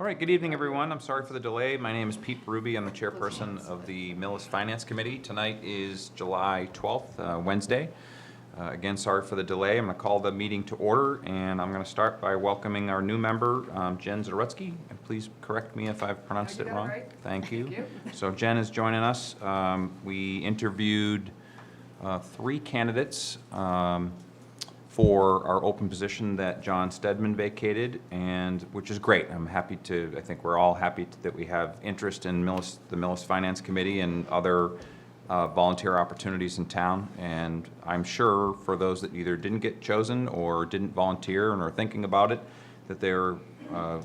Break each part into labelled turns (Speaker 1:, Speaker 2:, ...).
Speaker 1: All right, good evening, everyone. I'm sorry for the delay. My name is Pete Ruby. I'm the chairperson of the Millis Finance Committee. Tonight is July 12th, Wednesday. Again, sorry for the delay. I'm going to call the meeting to order, and I'm going to start by welcoming our new member, Jen Zarutsky. And please correct me if I've pronounced it wrong.
Speaker 2: Right.
Speaker 1: Thank you.
Speaker 2: Thank you.
Speaker 1: So Jen is joining us. We interviewed 3 candidates for our open position that John Stedman vacated, and which is great. I think we're all happy that we have interest in the Millis Finance Committee and other volunteer opportunities in town. And I'm sure for those that either didn't get chosen or didn't volunteer and are thinking about it, that there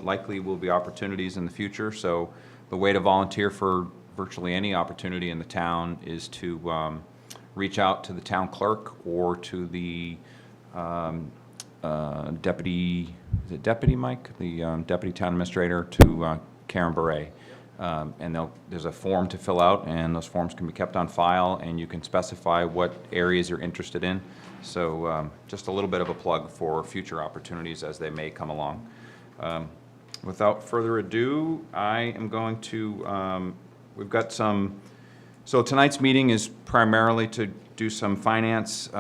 Speaker 1: likely will be opportunities in the future. So the way to volunteer for virtually any opportunity in the town is to reach out to the town clerk or to the deputy Mike, the deputy town administrator, to Karen Beret. And there's a form to fill out, and those forms can be kept on file, and you can specify what areas you're interested in. So just a little bit of a plug for future opportunities as they may come along. Without further ado, I am going to, we've got some, so tonight's meeting is primarily to do some finance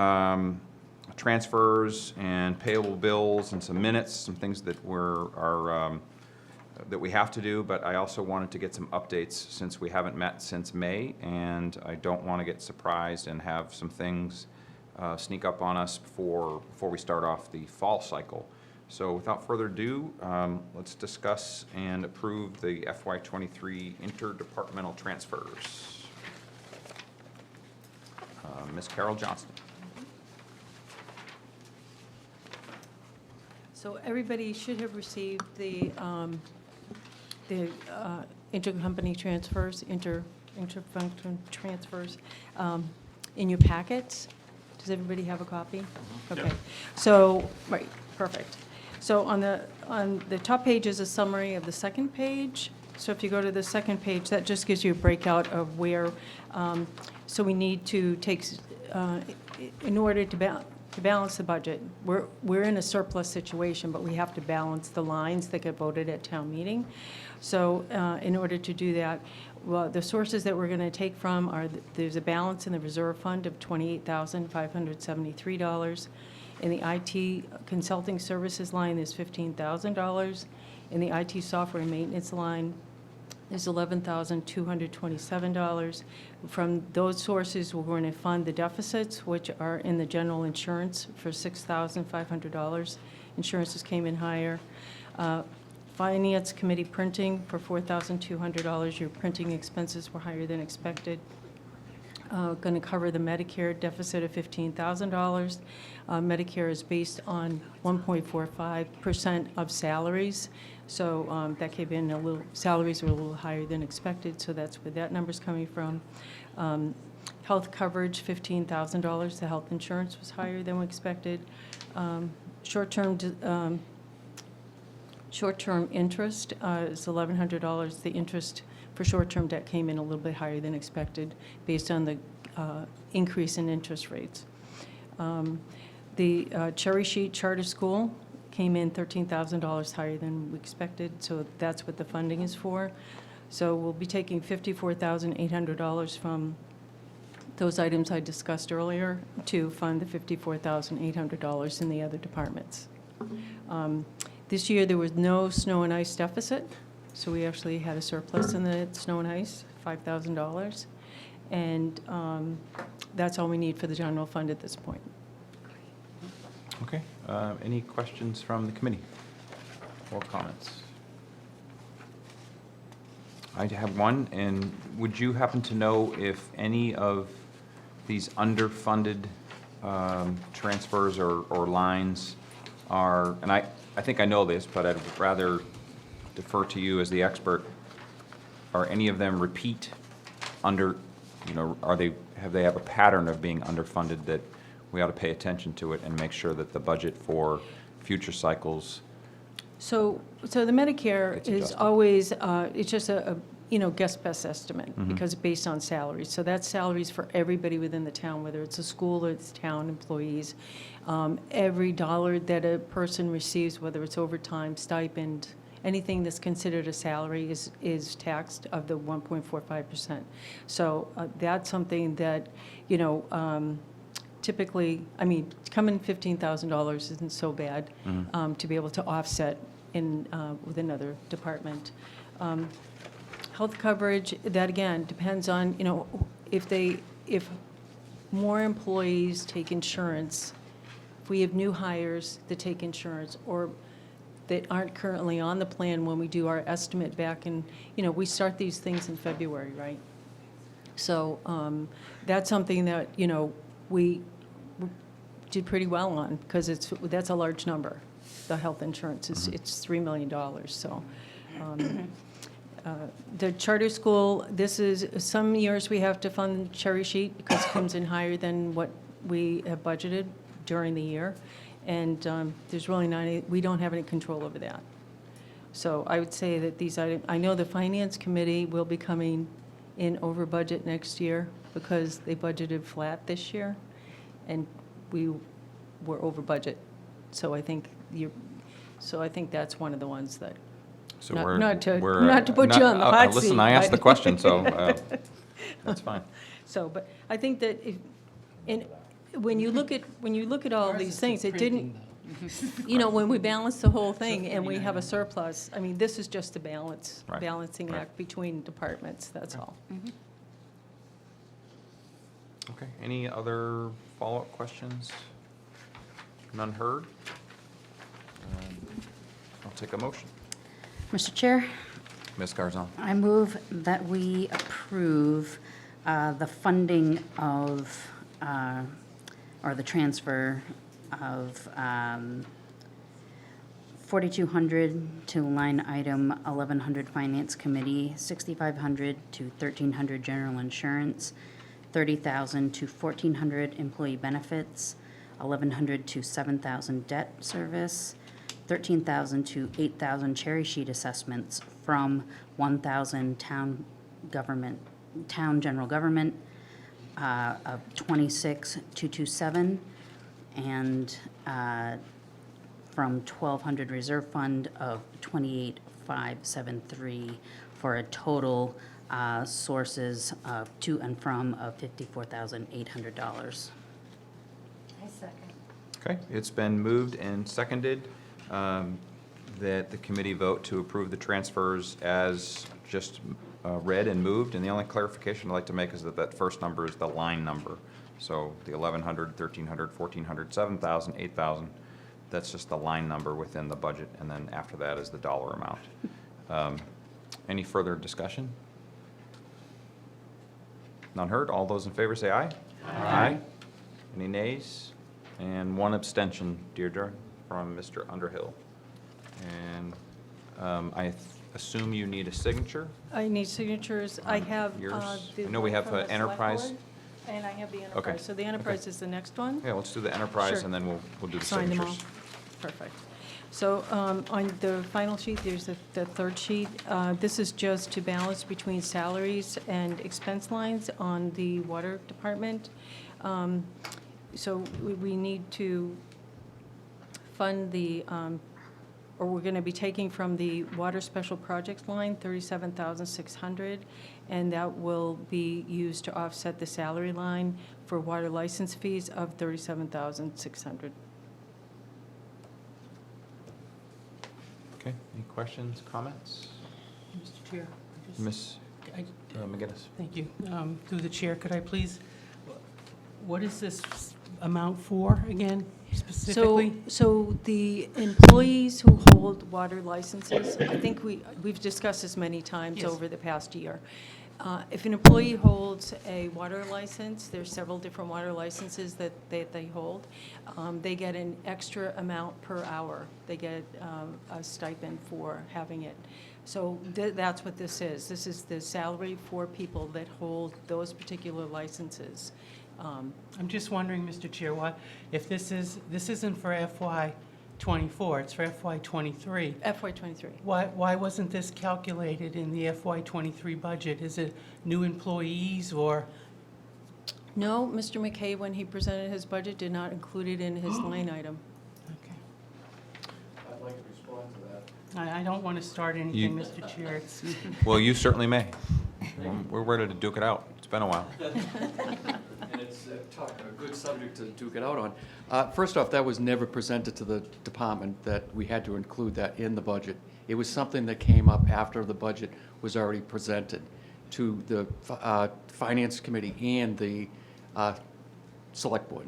Speaker 1: transfers and payable bills and some minutes, some things that that we have to do, but I also wanted to get some updates since we haven't met since May, and I don't want to get surprised and have some things sneak up on us before we start off the fall cycle. So without further ado, let's discuss and approve the FY23 interdepartmental transfers. Ms. Carol Johnston.
Speaker 2: So everybody should have received the intercompany transfers, interfunction transfers in your packets. Does everybody have a copy? Okay.
Speaker 1: Yep.
Speaker 2: So, right, perfect. So on the top page is a summary of the second page. So if you go to the second page, that just gives you a breakout of where, so we need to take, in order to balance the budget. We're in a surplus situation, but we have to balance the lines that get voted at town meeting. So in order to do that, well, the sources that we're going to take from are, there's a balance in the reserve fund of $28,573. In the IT consulting services line, there's $15,000. In the IT software and maintenance line, there's $11,227. From those sources, we're going to fund the deficits, which are in the general insurance for $6,500. Insurances came in higher. Finance committee printing for $4,200. Your printing expenses were higher than expected. Going to cover the Medicare deficit of $15,000. Medicare is based on 1.45% of salaries. So that came in a little, salaries were a little higher than expected, so that's where that number's coming from. Health coverage, $15,000. The health insurance was higher than we expected. Short-term interest is $1,100. The interest for short-term debt came in a little bit higher than expected based on the increase in interest rates. The Cherry Sheet Charter School came in $13,000 higher than we expected, so that's what the funding is for. So we'll be taking $54,800 from those items I discussed earlier to fund the $54,800 in the other departments. This year there was no snow and ice deficit, so we actually had a surplus in the snow and ice, $5,000. And that's all we need for the general fund at this point.
Speaker 1: Okay. Any questions from the committee or comments? I have one, and would you happen to know if any of these underfunded transfers or lines are, and I think I know this, but I'd rather defer to you as the expert, are any of them repeat have they have a pattern of being underfunded that we ought to pay attention to it and make sure that the budget for future cycles.
Speaker 2: So the Medicare
Speaker 1: It's
Speaker 2: is
Speaker 1: adjusted.
Speaker 2: always, it's just a guess best estimate because it's based on salaries. So that's salaries for everybody within the town, whether it's a school or it's town employees. Every dollar that a person receives, whether it's overtime, stipend, anything that's considered a salary is taxed of the 1.45%. So that's something that, you know, typically, I mean, coming $15,000 isn't so bad to be able to offset with another department. Health coverage, that again, depends on, you know, if more employees take insurance, if we have new hires that take insurance, or that aren't currently on the plan when we do our estimate back in, you know, we start these things in February, right? So that's something that, you know, we did pretty well on, because that's a large number. The health insurance is, it's $3 million, so. The charter school, this is, some years we have to fund cherry sheet because it comes in higher than what we have budgeted during the year. And there's really we don't have any control over that. So I would say that these items, I know the finance committee will be coming in over budget next year because they budgeted flat this year and we were over budget. So I think that's one of the ones that,
Speaker 1: So
Speaker 2: not to put you on the hot seat.
Speaker 1: Listen, I asked the question, so that's fine.
Speaker 2: So, but I think that when you look at all these things, it didn't, you know, when we balance the whole thing and we have a surplus, I mean, this is just a balancing
Speaker 1: Right.
Speaker 2: act between departments, that's all.
Speaker 1: Okay, any other follow-up questions? None heard? I'll take a motion.
Speaker 3: Mr. Chair,
Speaker 1: Ms. Garzon.
Speaker 3: I move that we approve the funding of, or the transfer of 4,200 to line item 1,100 Finance Committee, 6,500 to 1,300 General Insurance, 30,000 to 1,400 Employee Benefits, 1,100 to 7,000 Debt Service, 13,000 to 8,000 cherry sheet assessments from 1,000 town general government of 26,227, and from 1,200 reserve fund of 28,573, for a total sources of to and from of $54,800.
Speaker 4: I second.
Speaker 1: Okay, it's been moved and seconded that the committee vote to approve the transfers as just read and moved. And the only clarification I'd like to make is that that first number is the line number. So the 1,100, 1,300, 1,400, 7,000, 8,000, that's just the line number within the budget. And then after that is the dollar amount. Any further discussion? None heard. All those in favor say aye. Aye. Any nays? And one abstention, Deirdre, from Mr. Underhill. And I assume you need a signature?
Speaker 2: I need signatures. I have
Speaker 1: Yours?
Speaker 2: the
Speaker 1: I know we
Speaker 2: one
Speaker 1: have
Speaker 2: from the select
Speaker 1: Enterprise.
Speaker 2: board, and I have the Enterprise. So the Enterprise is the next one?
Speaker 1: Yeah, let's do the enterprise
Speaker 2: Sure.
Speaker 1: and then we'll do the
Speaker 2: Sign them all.
Speaker 1: signatures.
Speaker 2: Perfect. So on the final sheet, there's the third sheet. This is just to balance between salaries and expense lines on the water department. So we need to fund the, or we're going to be taking from the water special projects line, $37,600, and that will be used to offset the salary line for water license fees of $37,600.
Speaker 1: Okay, any questions, comments?
Speaker 5: Mr. Chair, I just-
Speaker 1: Ms.
Speaker 5: I-
Speaker 1: McGinnis?
Speaker 5: thank you. Through the chair, could I please, what is this amount for again, specifically?
Speaker 2: So the employees who hold water licenses, I think we've discussed this many times
Speaker 5: Yes.
Speaker 2: over the past year. If an employee holds a water license, there's several different water licenses that they hold, they get an extra amount per hour. They get a stipend for having it. So that's what this is. This is the salary for people that hold those particular licenses.
Speaker 5: I'm just wondering, Mr. Chair, why, if this isn't for FY '24, it's for FY '23.
Speaker 2: FY '23.
Speaker 5: Why wasn't this calculated in the FY '23 budget? Is it new employees or?
Speaker 2: No, Mr. McKay, when he presented his budget, did not include it in his line item.
Speaker 5: Okay.
Speaker 6: I'd like to respond to that.
Speaker 5: I don't want to start anything, Mr. Chair. It's-
Speaker 1: Well, you certainly may. We're ready to duke it out. It's been a while.
Speaker 6: And it's a good subject to duke it out on. First off, that was never presented to the department, that we had to include that in the budget. It was something that came up after the budget was already presented to the Finance Committee and the Select Board.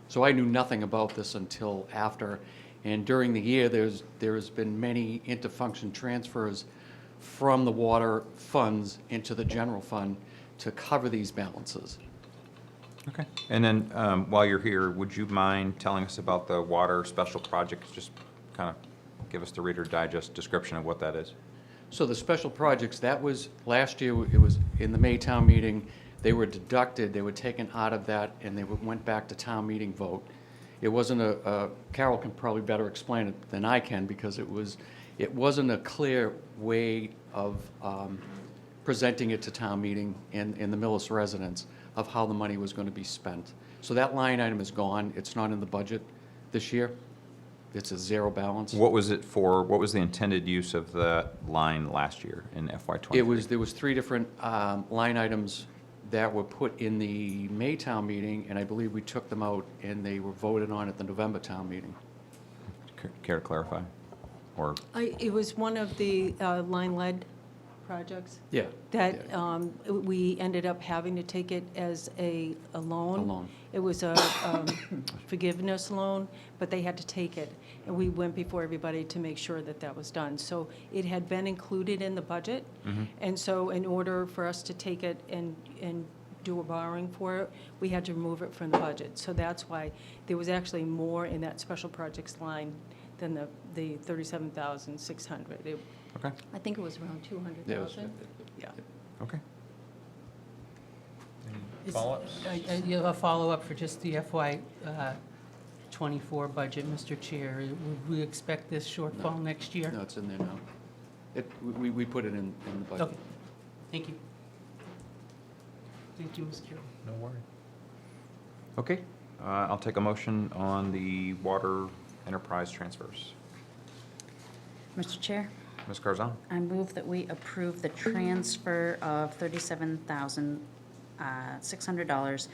Speaker 6: So I knew nothing about this until after. And during the year, there's been many interfunction transfers from the water funds into the general fund to cover these balances.
Speaker 1: Okay. And then, while you're here, would you mind telling us about the water special projects? Just kind of give us the Reader Digest description of what that is.
Speaker 6: So the special projects, that was, last year, it was in the May town meeting, they were deducted, they were taken out of that, and they went back to town meeting vote. It wasn't Carol can probably better explain it than I can, because it wasn't a clear way of presenting it to town meeting and the Millis residents of how the money was going to be spent. So that line item is gone. It's not in the budget this year. It's a zero balance.
Speaker 1: What was it for? What was the intended use of that line last year in FY23?
Speaker 6: There was three different line items that were put in the May town meeting, and I believe we took them out and they were voted on at the November town meeting.
Speaker 1: Care to clarify? Or,
Speaker 2: It was one of the line lead projects
Speaker 6: Yeah.
Speaker 2: that
Speaker 6: yeah.
Speaker 2: we ended up having to take it as a loan.
Speaker 6: A loan.
Speaker 2: It was a forgiveness loan, but they had to take it. And we went before everybody to make sure that that was done. So it had been included in the budget. And so in order for us to take it and do a borrowing for it, we had to remove it from the budget. So that's why there was actually more in that special projects line than the $37,600.
Speaker 1: okay,
Speaker 2: I think it was around
Speaker 6: Yeah, it was-
Speaker 2: 200,000. Yeah.
Speaker 1: okay. Any
Speaker 5: Is-
Speaker 1: follow-ups?
Speaker 5: You have a follow-up for just the FY '24 budget, Mr. Chair. Would we expect this shortfall next year?
Speaker 6: No, it's in there now. We put it in the budget.
Speaker 5: Okay, thank you. Thank you, Ms. Carroll.
Speaker 1: No worry. Okay, I'll take a motion on the water enterprise transfers.
Speaker 3: Mr. Chair,
Speaker 1: Ms. Carzon?
Speaker 3: I move that we approve the transfer of $37,600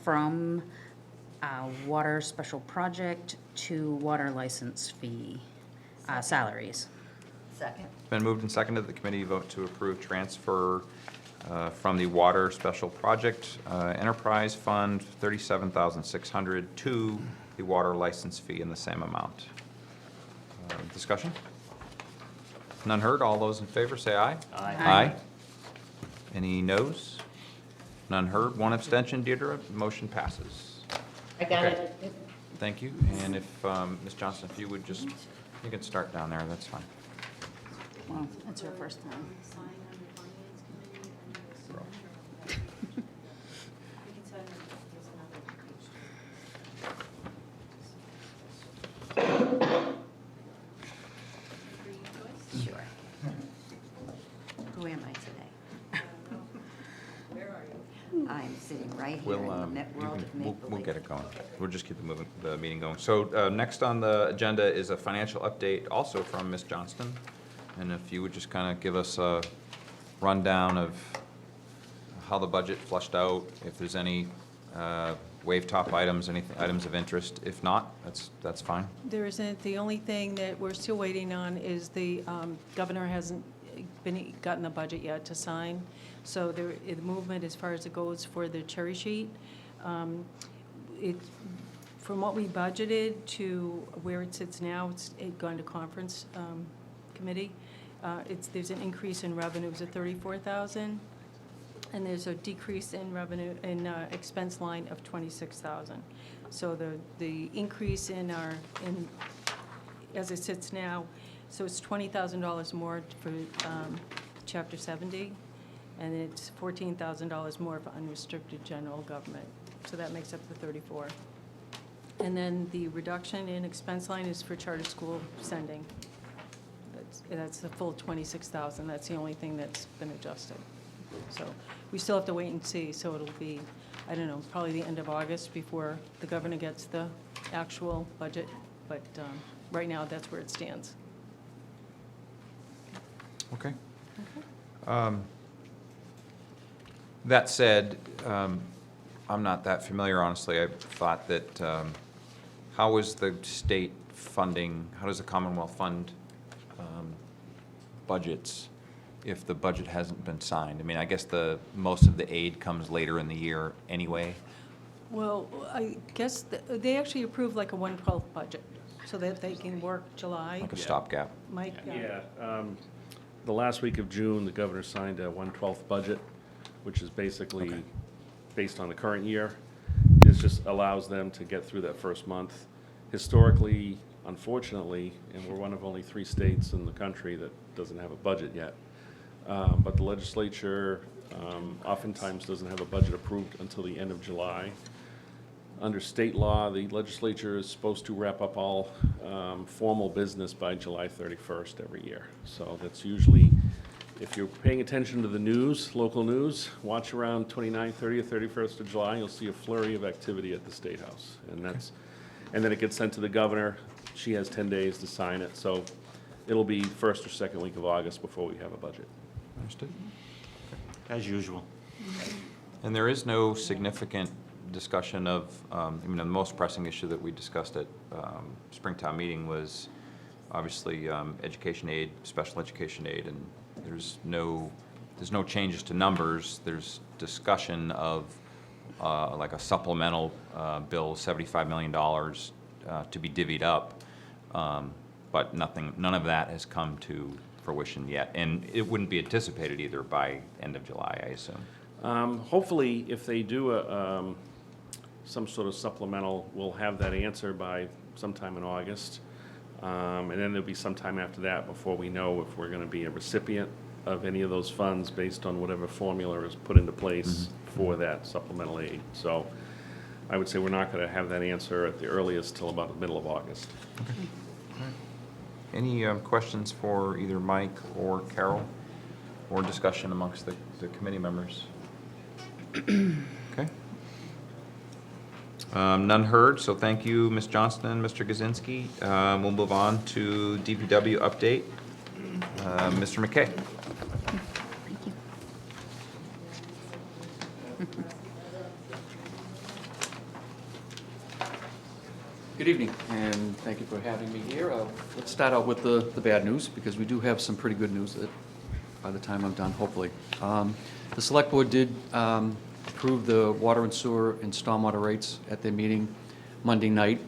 Speaker 3: from water special project to water license fee salaries.
Speaker 4: Second.
Speaker 1: It's been moved and seconded that the committee vote to approve transfer from the water special project enterprise fund, $37,600 to the water license fee in the same amount. Discussion? None heard. All those in favor say aye.
Speaker 3: Aye.
Speaker 1: Any noes? None heard. One abstention. Deirdre, motion passes.
Speaker 4: I got
Speaker 1: Okay.
Speaker 4: it.
Speaker 1: Thank you. And if, Ms. Johnson, if you would just, you can start down there, that's fine.
Speaker 3: Well, it's her first time. Sure.
Speaker 4: Who am I today? Where are you? I'm sitting right here in the net world of
Speaker 1: We'll
Speaker 4: make-believe.
Speaker 1: get it going. We'll just keep the meeting going. So next on the agenda is a financial update also from Ms. Johnston. And if you would just kind of give us a rundown of how the budget flushed out, if there's any wave top items, any items of interest. If not, that's fine.
Speaker 2: There isn't. The only thing that we're still waiting on is the governor hasn't gotten the budget yet to sign. So the movement as far as it goes for the cherry sheet, from what we budgeted to where it sits now, it's gone to conference committee. There's an increase in revenues of $34,000. And there's a decrease in revenue, in expense line of $26,000. So the increase as it sits now, so it's $20,000 more for Chapter 70, and it's $14,000 more for unrestricted general government. So that makes up the 34. And then the reduction in expense line is for charter school sending. That's the full $26,000. That's the only thing that's been adjusted. So we still have to wait and see, so it'll be, I don't know, probably the end of August before the governor gets the actual budget, but right now, that's where it stands.
Speaker 1: Okay. That said, I'm not that familiar, honestly. I thought that, how is the state funding, how does the Commonwealth fund budgets if the budget hasn't been signed? I mean, I guess most of the aid comes later in the year anyway.
Speaker 2: Well, I guess they actually approved like a 1/12 budget, so that they can work July.
Speaker 1: Like a stopgap.
Speaker 2: Mike?
Speaker 7: Yeah, the last week of June, the governor signed a 1/12 budget, which is basically
Speaker 1: Okay.
Speaker 7: based on the current year. It just allows them to get through that first month. Historically, unfortunately, and we're one of only 3 states in the country that doesn't have a budget yet, but the legislature oftentimes doesn't have a budget approved until the end of July. Under state law, the legislature is supposed to wrap up all formal business by July 31st every year. So that's usually, if you're paying attention to the news, local news, watch around 29th, 30th, 31st of July, you'll see a flurry of activity at the State House. And then it gets sent to the governor. She has 10 days to sign it. So it'll be first or second week of August before we have a budget.
Speaker 1: Understood.
Speaker 8: As usual.
Speaker 1: And there is no significant discussion of, the most pressing issue that we discussed at Springtown meeting was obviously education aid, special education aid, and there's no changes to numbers. There's discussion of like a supplemental bill, $75 million to be divvied up, but none of that has come to fruition yet, and it wouldn't be anticipated either by end of July, I assume.
Speaker 7: Hopefully, if they do some sort of supplemental, we'll have that answer by sometime in August. And then there'll be some time after that before we know if we're going to be a recipient of any of those funds based on whatever formula is put into place for that supplemental aid. So I would say we're not going to have that answer at the earliest till about the middle of August.
Speaker 1: Any questions for either Mike or Carol, or discussion amongst the committee members? Okay. None heard, so thank you, Ms. Johnston and Mr. Gazinski. We'll move on to DPW update. Mr. McKay.
Speaker 3: Thank you.
Speaker 6: Good evening, and thank you for having me here. Let's start out with the bad news, because we do have some pretty good news that by the time I'm done, hopefully. The Select Board did approve the water and sewer and stormwater rates at their meeting Monday night.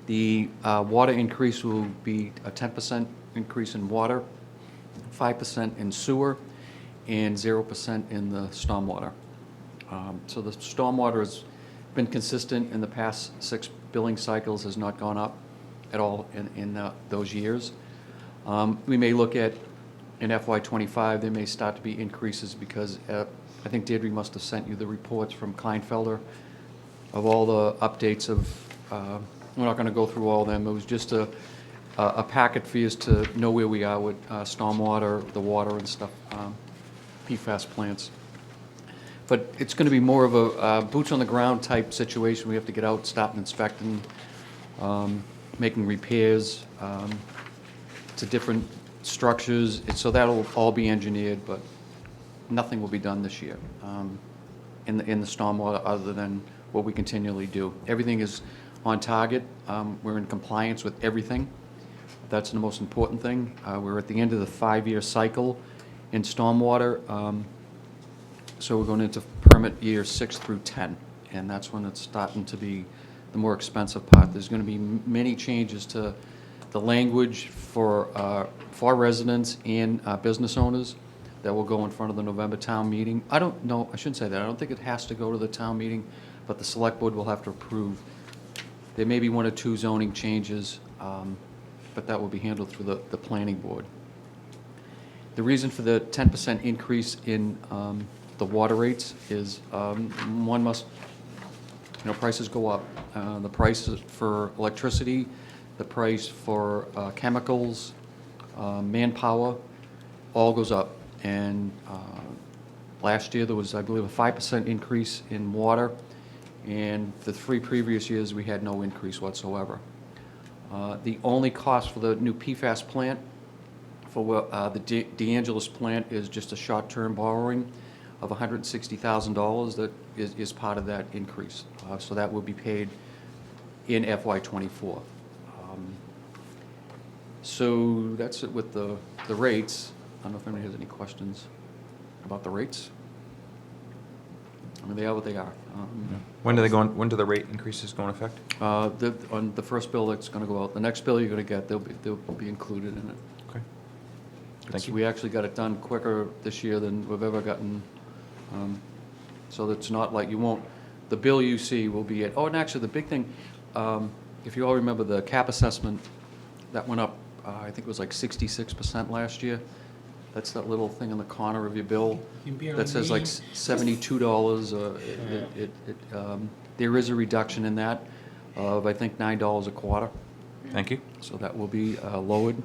Speaker 6: The water increase will be a 10% increase in water, 5% in sewer, and 0% in the stormwater. So the stormwater has been consistent in the past 6 billing cycles, has not gone up at all in those years. We may look at, in FY25, there may start to be increases because I think Deirdre must have sent you the reports from Kleinfelder of all the updates of, we're not going to go through all of them. It was just a packet for you to know where we are with stormwater, the water and stuff, PFAS plants. But it's going to be more of a boots on the ground type situation. We have to get out, start inspecting, making repairs to different structures. So that'll all be engineered, but nothing will be done this year in the stormwater other than what we continually do. Everything is on target. We're in compliance with everything. That's the most important thing. We're at the end of the 5-year cycle in stormwater. So we're going into permit years 6 through 10, and that's when it's starting to be the more expensive part. There's going to be many changes to the language for residents and business owners that will go in front of the November town meeting. I shouldn't say that. I don't think it has to go to the town meeting, but the select board will have to approve. There may be 1 or 2 zoning changes, but that will be handled through the planning board. The reason for the 10% increase in the water rates is one must, prices go up. The price for electricity, the price for chemicals, manpower, all goes up. And last year there was, I believe, a 5% increase in water, and the 3 previous years we had no increase whatsoever. The only cost for the new PFAS plant for the DeAngelis plant is just a short-term borrowing of $160,000 that is part of that increase. So that will be paid in FY '24. So that's it with the rates. I don't know if anybody has any questions about the rates. I mean, they are what they are.
Speaker 1: When when do the rate increases go into effect?
Speaker 6: On the first bill that's going to go out, the next bill you're going to get, they'll be included in it.
Speaker 1: Okay. Thank
Speaker 6: It's-
Speaker 1: you.
Speaker 6: We actually got it done quicker this year than we've ever gotten. So it's not like you won't, the bill you see will be oh, and actually the big thing, if you all remember the cap assessment, that went up, I think it was like 66% last year. That's that little thing in the corner of your bill
Speaker 5: You can barely
Speaker 6: that says like
Speaker 5: read.
Speaker 6: $72. There is a reduction in that of, I think, $9 a quarter.
Speaker 1: Thank you.
Speaker 6: So that will be lowered.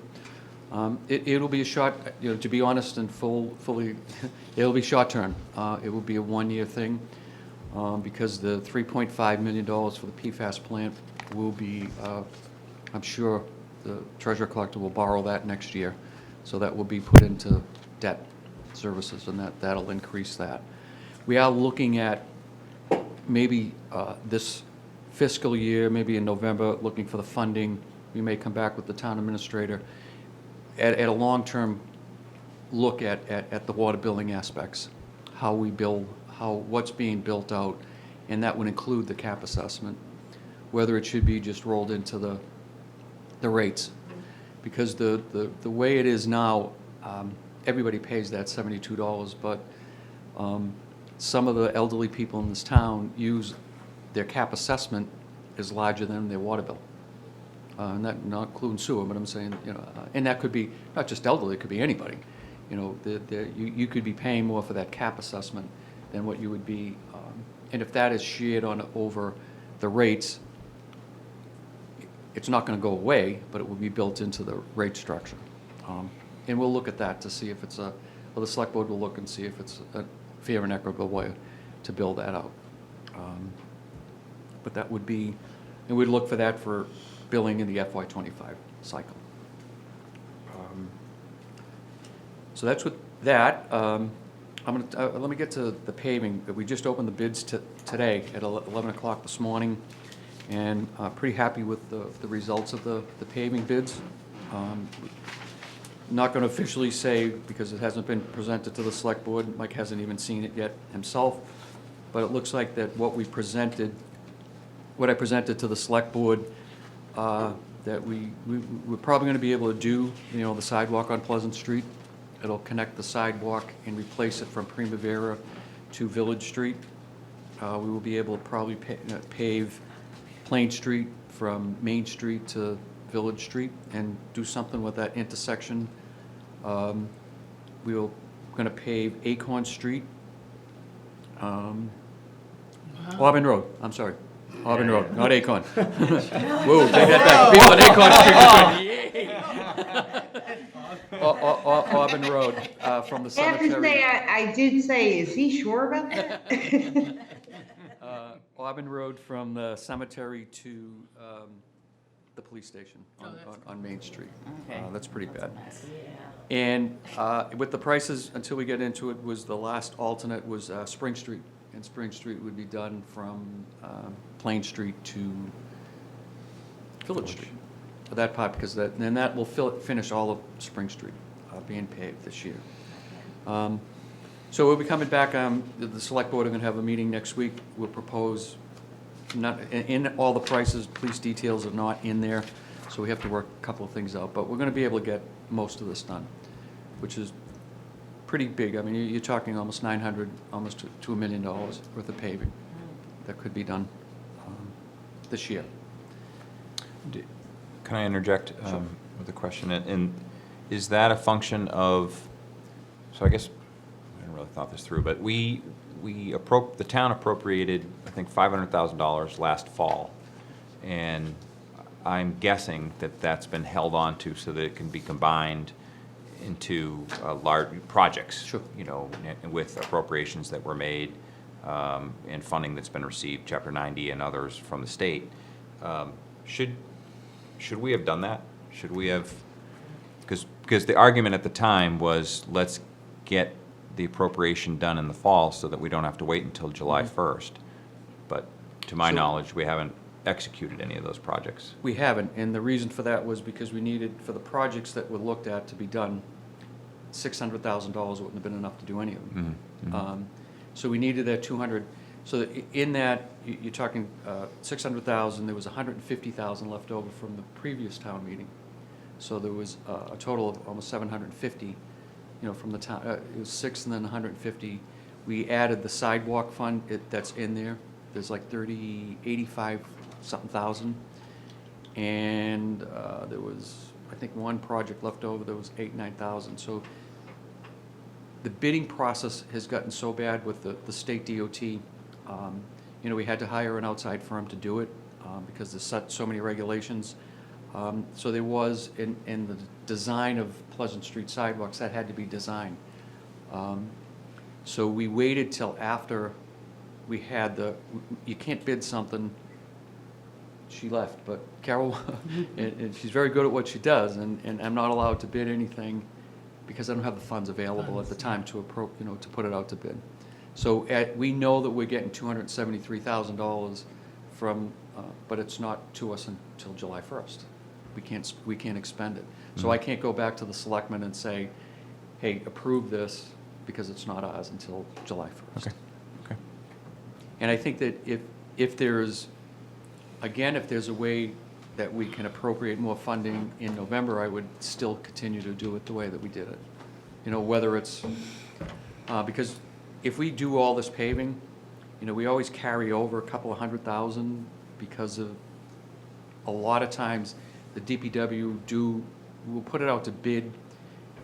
Speaker 6: It'll be a short, to be honest and fully, it'll be short-term. It will be a one-year thing because the $3.5 million for the PFAS plant will be, I'm sure the treasurer collector will borrow that next year. So that will be put into debt services, and that'll increase that. We are looking at maybe this fiscal year, maybe in November, looking for the funding. We may come back with the town administrator at a long-term look at the water billing aspects, how we bill, what's being built out, and that would include the cap assessment, whether it should be just rolled into the rates. Because the way it is now, everybody pays that $72, but some of the elderly people in this town use their cap assessment is larger than their water bill. And that not including sewer, but I'm saying, and that could be not just elderly, it could be anybody. You could be paying more for that cap assessment than what you would be, and if that is shared over the rates, it's not going to go away, but it will be built into the rate structure. And we'll look at that to see if it's the select board will look and see if it's a fair and equitable way to build that out. But that would be, and we'd look for that for billing in the FY '25 cycle. So that's with that. Let me get to the paving. We just opened the bids today at 11 o'clock this morning, and pretty happy with the results of the paving bids. Not going to officially say, because it hasn't been presented to the select board, Mike hasn't even seen it yet himself, but it looks like that what I presented to the select board, that we're probably going to be able to do, the sidewalk on Pleasant Street. It'll connect the sidewalk and replace it from Primavera to Village Street. We will be able to probably pave Plain Street from Main Street to Village Street and do something with that intersection. We're going to pave Acorn Street. Auburn Road, I'm sorry. Auburn Road, not Acorn. Whoa, take that back. People on Acorn Street are going, Auburn Road from the
Speaker 9: I have to
Speaker 6: cemetery.
Speaker 9: say, I did say, is he sure about that?
Speaker 6: Auburn Road from the cemetery to the police station on Main Street. That's pretty bad. And with the prices, until we get into it, was the last alternate was Spring Street. And Spring Street would be done from Plain Street to Village Street. For that part, because then that will finish all of Spring Street being paved this year. So we'll be coming back, the select board are going to have a meeting next week. We'll propose, not in all the prices, police details are not in there, so we have to work a couple of things out. But we're going to be able to get most of this done, which is pretty big. I mean, you're talking almost 900, almost to $1 million worth of paving that could be done this year.
Speaker 1: Can I interject with a question? And is that a function of, so I guess, I haven't really thought this through, but the town appropriated, I think, $500,000 last fall. And I'm guessing that that's been held on to so that it can be combined into large projects.
Speaker 6: Sure.
Speaker 1: With appropriations that were made and funding that's been received, Chapter 90 and others from the state. Should we have done that? Should we have, because because the argument at the time was, let's get the appropriation done in the fall so that we don't have to wait until July 1st. But to my
Speaker 6: So-
Speaker 1: knowledge, we haven't executed any of those projects.
Speaker 6: We haven't, and the reason for that was because we needed, for the projects that were looked at to be done, $600,000 wouldn't have been enough to do any of them. So we needed that 200, so that in that, you're talking 600,000, there was 150,000 left over from the previous town meeting. So there was a total of almost 750, from the town, it was 6 and then 150. We added the sidewalk fund, that's in there. There's like 85 something thousand. And there was, I think, one project left over, there was 9,000. So the bidding process has gotten so bad with the state DOT. We had to hire an outside firm to do it because there's so many regulations. So there was, in the design of Pleasant Street sidewalks, that had to be designed. So we waited till after we had you can't bid something. She left, but Carol, and she's very good at what she does, and I'm not allowed to bid anything because I don't have the funds available at the time to put it out to bid. So we know that we're getting $273,000 from, but it's not to us until July 1st. We can't expend it. So I can't go back to the selectmen and say, hey, approve this, because it's not ours until July 1st.
Speaker 1: Okay. Okay.
Speaker 6: And I think that if there's a way that we can appropriate more funding in November, I would still continue to do it the way that we did it. Whether it's, because if we do all this paving, we always carry over a couple of $100,000 because of, a lot of times, the DPW we'll put it out to bid,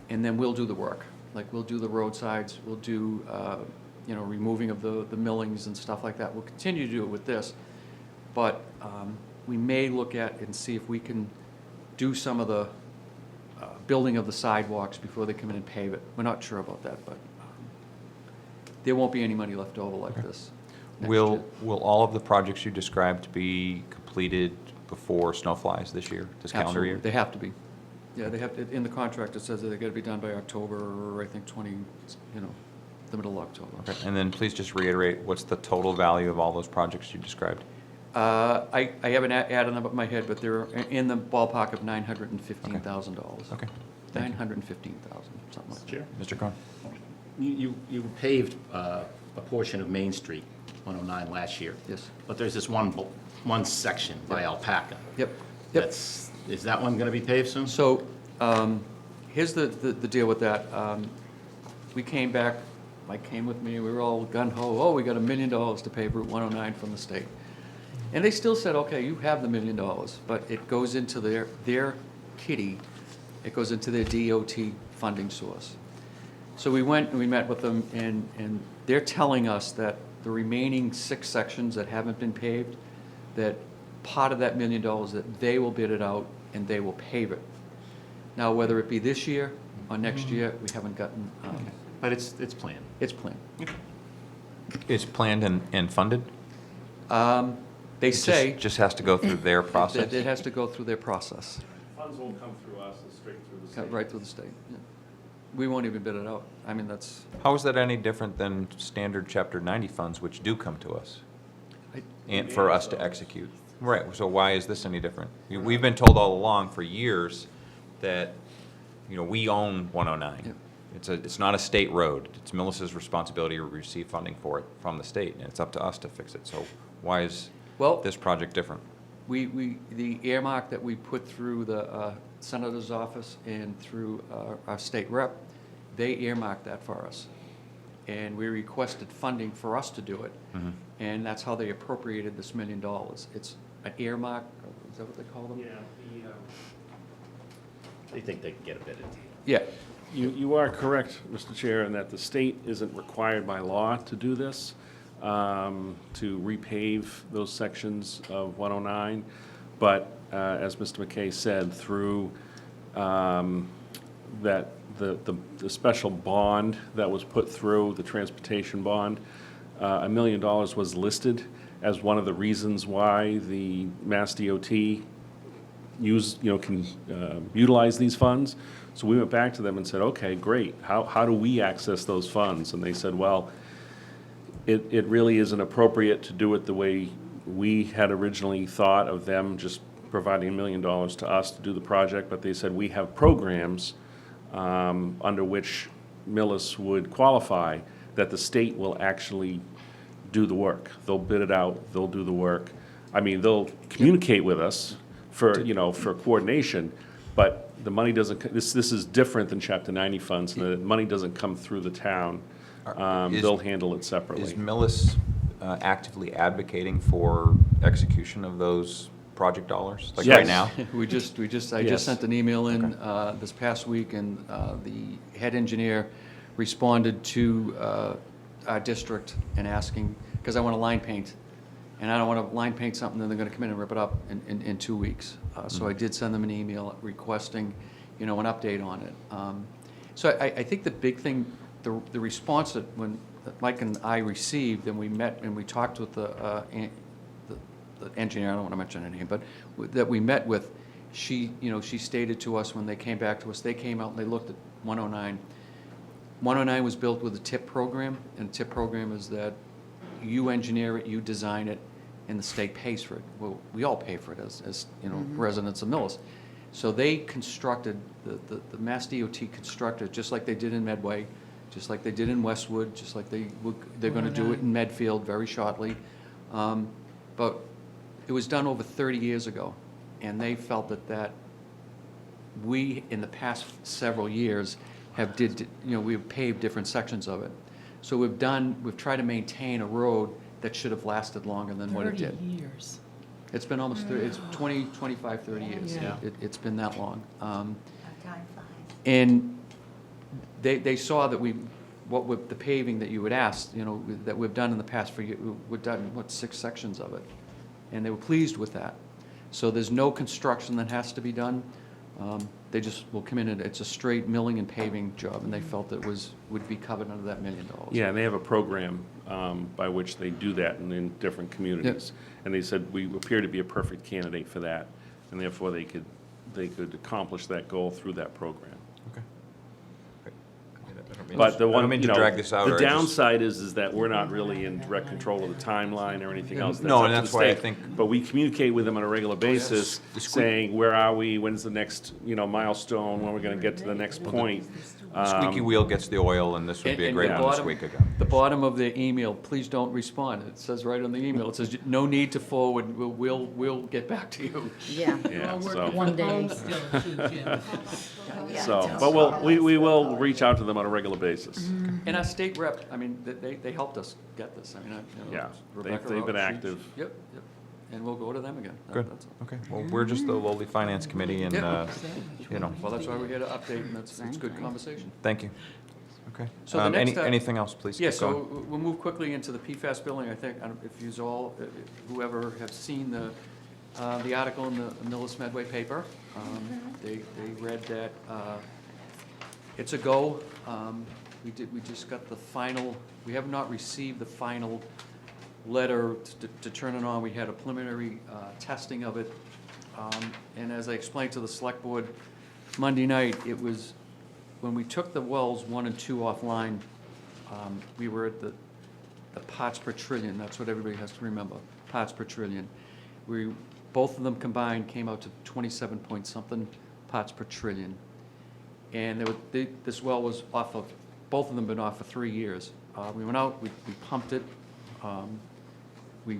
Speaker 6: and then we'll do the work. Like, we'll do the roadsides, we'll do, removing of the millings and stuff like that. We'll continue to do it with this. But we may look at and see if we can do some of the building of the sidewalks before they come in and pave it. We're not sure about that, but there won't be any money left over like this next year.
Speaker 1: Will all of the projects you described be completed before snow flies this year, this calendar year?
Speaker 6: Absolutely. They have to be. Yeah, they have to. In the contract, it says that they've got to be done by October, or I think the middle of October.
Speaker 1: Okay. And then please just reiterate, what's the total value of all those projects you described?
Speaker 6: I haven't added them up in my head, but they're in the ballpark of $915,000.
Speaker 1: Okay. Thank you.
Speaker 6: $915,000, something like that.
Speaker 8: Chair?
Speaker 1: Mr. Cohen?
Speaker 8: You paved a portion of Main Street, 109, last year.
Speaker 6: Yes.
Speaker 8: But there's this one section by Alpaca.
Speaker 6: Yep.
Speaker 8: Is that one going to be paved soon?
Speaker 6: So, here's the deal with that. We came back, Mike came with me, we were all gung-ho, we got $1 million to pave Route 109 from the state. And they still said, okay, you have the $1 million, but it goes into their kitty, it goes into their DOT funding source. So we went and we met with them, and they're telling us that the remaining 6 sections that haven't been paved, that part of that $1 million, that they will bid it out and they will pave it. Now, whether it be this year or next year, we haven't gotten,
Speaker 8: But it's planned.
Speaker 6: it's planned.
Speaker 1: It's planned and funded?
Speaker 6: They
Speaker 1: It
Speaker 6: say
Speaker 1: just has to go through their process?
Speaker 6: that it has to go through their process,
Speaker 7: Funds won't come through us, it's straight through the state.
Speaker 6: right through the state. Yeah. We won't even bid it out. I mean, that's,
Speaker 1: How is that any different than standard Chapter 90 funds, which do come to us and for us to execute? Right, so why is this any different? We've been told all along for years that, we own 109.
Speaker 6: Yeah.
Speaker 1: It's not a state road. It's Melissa's responsibility to receive funding for it from the state, and it's up to us to fix it. So why is
Speaker 6: well,
Speaker 1: this project different?
Speaker 6: the earmark that we put through the senator's office and through our state rep, they earmarked that for us. And we requested funding for us to do it.
Speaker 1: Mm-hmm.
Speaker 6: And that's how they appropriated this $1 million. It's an earmark, is that what they call them?
Speaker 8: They think they can get a bid in.
Speaker 6: Yeah.
Speaker 7: You are correct, Mr. Chair, in that the state isn't required by law to do this, to repave those sections of 109. But as Mr. McKay said, through that the special bond that was put through, the transportation bond, $1 million was listed as one of the reasons why the Mass DOT can utilize these funds. So we went back to them and said, okay, great, how do we access those funds? And they said, well, it really isn't appropriate to do it the way we had originally thought of them just providing $1 million to us to do the project, but they said we have programs under which Millis would qualify that the state will actually do the work. They'll bid it out, they'll do the work. I mean, they'll communicate with us for coordination, but the money doesn't, this is different than Chapter 90 funds, the money doesn't come through the town. They'll handle it separately.
Speaker 1: Is Millis actively advocating for execution of those project dollars, like
Speaker 7: Yes.
Speaker 1: right now?
Speaker 6: I just
Speaker 7: Yes.
Speaker 6: sent an email in this past week, and the head engineer responded to our district and asking, because I want to line paint, and I don't want to line paint something, then they're going to come in and rip it up in 2 weeks. So I did send them an email requesting, an update on it. So I think the big thing, the response that when Mike and I received, and we met and we talked with the engineer, I don't want to mention her name, but that we met with, she stated to us when they came back to us, they came out and they looked at 109. 109 was built with a TIP program, and TIP program is that you engineer it, you design it, and the state pays for it. Well, we all pay for it as residents of Millis. So they constructed, the Mass DOT constructed, just like they did in Medway, just like they did in Westwood, just like they're going to do it in Medfield very shortly. But it was done over 30 years ago, and they felt that we, in the past several years, we've paved different sections of it. So we've tried to maintain a road that should have lasted longer than what it did.
Speaker 5: 30 years.
Speaker 6: It's been almost, it's 20, 25, 30 years.
Speaker 5: Yeah.
Speaker 6: It's been that long.
Speaker 4: Time flies.
Speaker 6: And they saw that with the paving that you had asked, that we've done in the past for you, we've done, 6 sections of it. And they were pleased with that. So there's no construction that has to be done. They just will come in and it's a straight milling and paving job, and they felt it would be covered under that $1 million.
Speaker 7: Yeah, and they have a program by which they do that in different communities. And they said, we appear to be a perfect candidate for that, and therefore they could accomplish that goal through that program.
Speaker 1: Okay.
Speaker 7: But the
Speaker 1: I
Speaker 7: one,
Speaker 1: don't mean to drag this out.
Speaker 7: the
Speaker 1: or I just-
Speaker 7: downside is that we're not really in direct control of the timeline or anything else.
Speaker 1: No,
Speaker 7: up
Speaker 1: and
Speaker 7: to
Speaker 1: that's
Speaker 7: the
Speaker 1: why I
Speaker 7: state.
Speaker 1: think-
Speaker 7: But we communicate with them on a regular basis,
Speaker 1: The squeak-
Speaker 7: saying, where are we, when's the next, milestone, when we're gonna get to the next point.
Speaker 1: Squeaky wheel gets the oil, and this would be a
Speaker 6: And
Speaker 1: great
Speaker 6: the
Speaker 1: one to
Speaker 6: bottom-
Speaker 1: squeak ago.
Speaker 6: The bottom of the email, please don't respond. It says right on the email, it says, no need to forward, we'll get back to you.
Speaker 3: Yeah,
Speaker 7: Yeah, so,
Speaker 3: one day.
Speaker 7: but we will reach out to them on a regular basis.
Speaker 6: And our state rep, I mean, they helped us get this. I mean,
Speaker 7: Yeah,
Speaker 6: Rebecca
Speaker 7: they've been
Speaker 6: Roach,
Speaker 7: active.
Speaker 6: Yep. And we'll go to them again.
Speaker 1: Good.
Speaker 6: That's all.
Speaker 1: Okay, well, we're just the lowly finance committee, and,
Speaker 6: Yeah. Well, that's why we're here to update, and it's good conversation.
Speaker 1: thank you. Okay.
Speaker 6: So the next,
Speaker 1: Anything else, please?
Speaker 6: Yeah,
Speaker 1: Keep
Speaker 6: so
Speaker 1: going.
Speaker 6: we'll move quickly into the PFAS billing. I think, if you all, whoever have seen the article in the Millis Medway paper, they read that it's a go. We just got the final, we have not received the final letter to turn it on. We had a preliminary testing of it. And as I explained to the select board Monday night, it was, when we took the wells 1 and 2 offline, we were at the parts per trillion. That's what everybody has to remember, parts per trillion. Both of them combined came out to 27 point something parts per trillion. And this well was off of, both of them been off for 3 years. We went out, we pumped it, we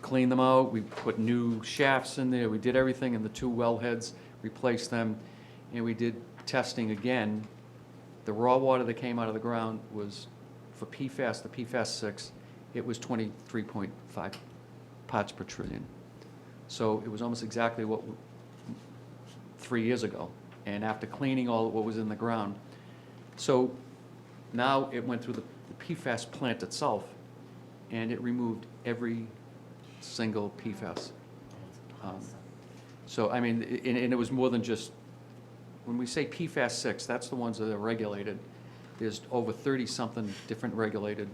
Speaker 6: cleaned them out, we put new shafts in there, we did everything, and the 2 well heads, replaced them, and we did testing again. The raw water that came out of the ground was, for PFAS, the PFAS 6, it was 23.5 parts per trillion. So it was almost exactly what 3 years ago. And after cleaning all what was in the ground, so now it went through the PFAS plant itself, and it removed every single PFAS. So, I mean, and it was more than just, when we say PFAS 6, that's the ones that are regulated. There's over 30-something different regulated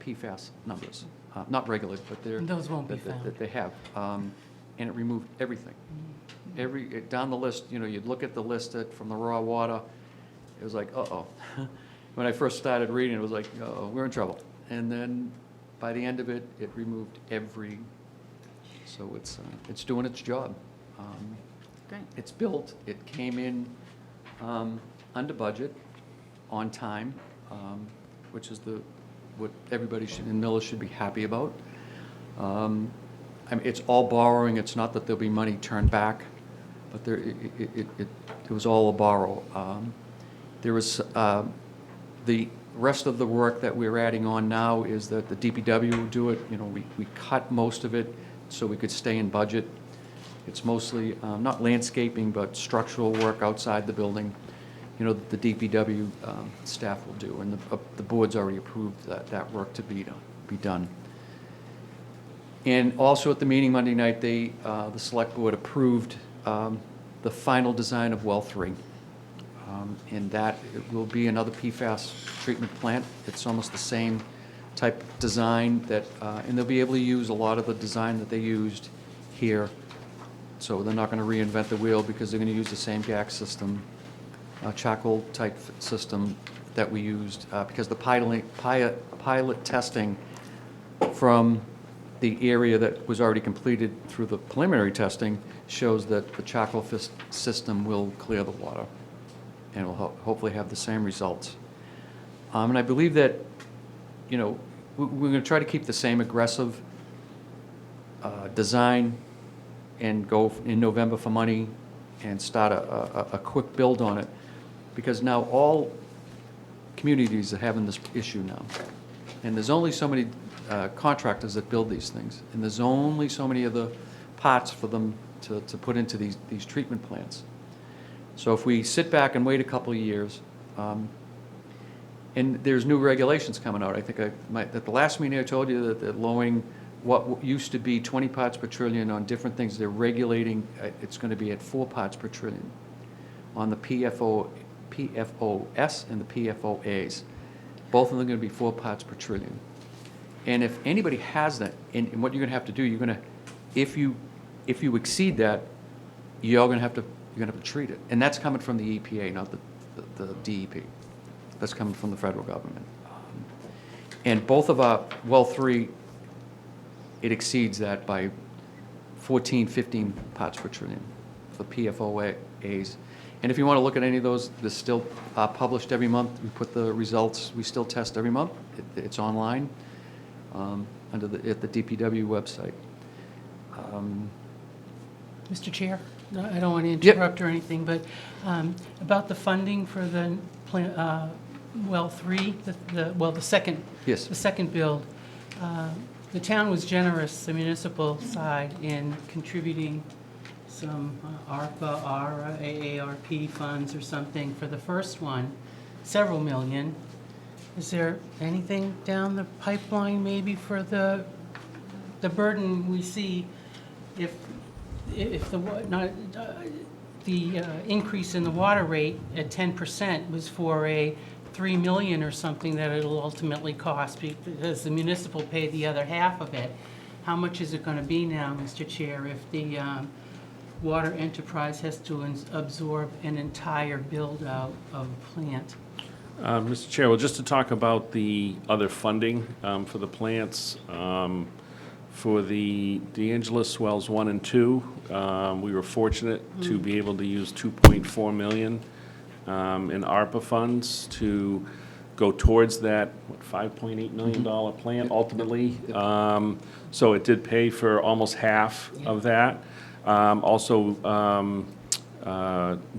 Speaker 6: PFAS numbers. Not regulated, but they're.
Speaker 5: Those won't be
Speaker 6: that
Speaker 5: found.
Speaker 6: they have. And it removed everything. down the list, you'd look at the list from the raw water, it was like, uh-oh. When I first started reading, it was like, uh-oh, we're in trouble. And then by the end of it, it removed so it's doing its job.
Speaker 3: Great.
Speaker 6: It's built, it came in under budget, on time, which is what everybody in Millis should be happy about. It's all borrowing, it's not that there'll be money turned back, but it was all a borrow. There was, the rest of the work that we're adding on now is that the DPW will do it. We cut most of it so we could stay in budget. It's mostly, not landscaping, but structural work outside the building, that the DPW staff will do, and the board's already approved that work to be done. And also at the meeting Monday night, the select board approved the final design of Well 3. And that it will be another PFAS treatment plant. It's almost the same type of design and they'll be able to use a lot of the design that they used here. So they're not going to reinvent the wheel because they're going to use the same gas system, charcoal type system that we used because the pilot testing from the area that was already completed through the preliminary testing shows that the charcoal system will clear the water and will hopefully have the same results. And I believe that, we're going to try to keep the same aggressive design and go in November for money and start a quick build on it, because now all communities are having this issue now. And there's only so many contractors that build these things, and there's only so many of the parts for them to put into these treatment plants. So if we sit back and wait a couple of years, and there's new regulations coming out. I think at the last meeting I told you that they're lowering what used to be 20 parts per trillion on different things. They're regulating, it's going to be at 4 parts per trillion on the PFOS and the PFOAs. Both of them are going to be 4 parts per trillion. And if anybody has that, and what you're going to have to do, you're going to, if you exceed that, you're going to have to treat it. And that's coming from the EPA, not the DEP. That's coming from the federal government. And both of our Well 3, it exceeds that by 14, 15 parts per trillion for PFOAs. And if you want to look at any of those, they're still published every month. We put the results, we still test every month. It's online at the DPW website.
Speaker 5: Mr. Chair, no, I don't want to
Speaker 6: Yep.
Speaker 5: interrupt or anything, but about the funding for the Well 3, the second.
Speaker 6: Yes.
Speaker 5: The second build. The town was generous, the municipal side, in contributing some ARPA, AARP funds or something for the first one, several million. Is there anything down the pipeline maybe for the burden we see if the increase in the water rate at 10% was for a $3 million or something that it'll ultimately cost because the municipal paid the other half of it? How much is it going to be now, Mr. Chair, if the water enterprise has to absorb an entire build-out of a plant?
Speaker 7: Mr. Chair, well, just to talk about the other funding for the plants, for the DeAngelis Wells 1 and 2, we were fortunate to be able to use $2.4 million in ARPA funds to go towards that, $5.8 million plant ultimately. So it did pay for almost half of that. Also,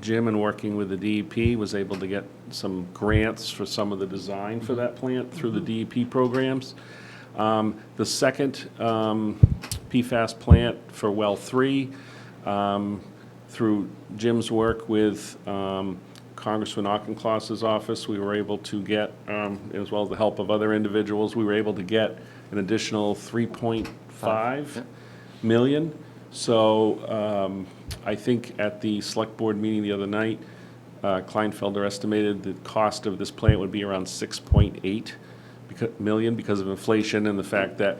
Speaker 7: Jim, in working with the DEP, was able to get some grants for some of the design for that plant through the DEP programs. The second PFAS plant for Well 3, through Jim's work with Congressman Auchincloss's office, we were able to get, as well as the help of other individuals, we were able to get an additional $3.5 million. So I think at the select board meeting the other night, Kleinfelder estimated the cost of this plant would be around $6.8 million because of inflation and the fact that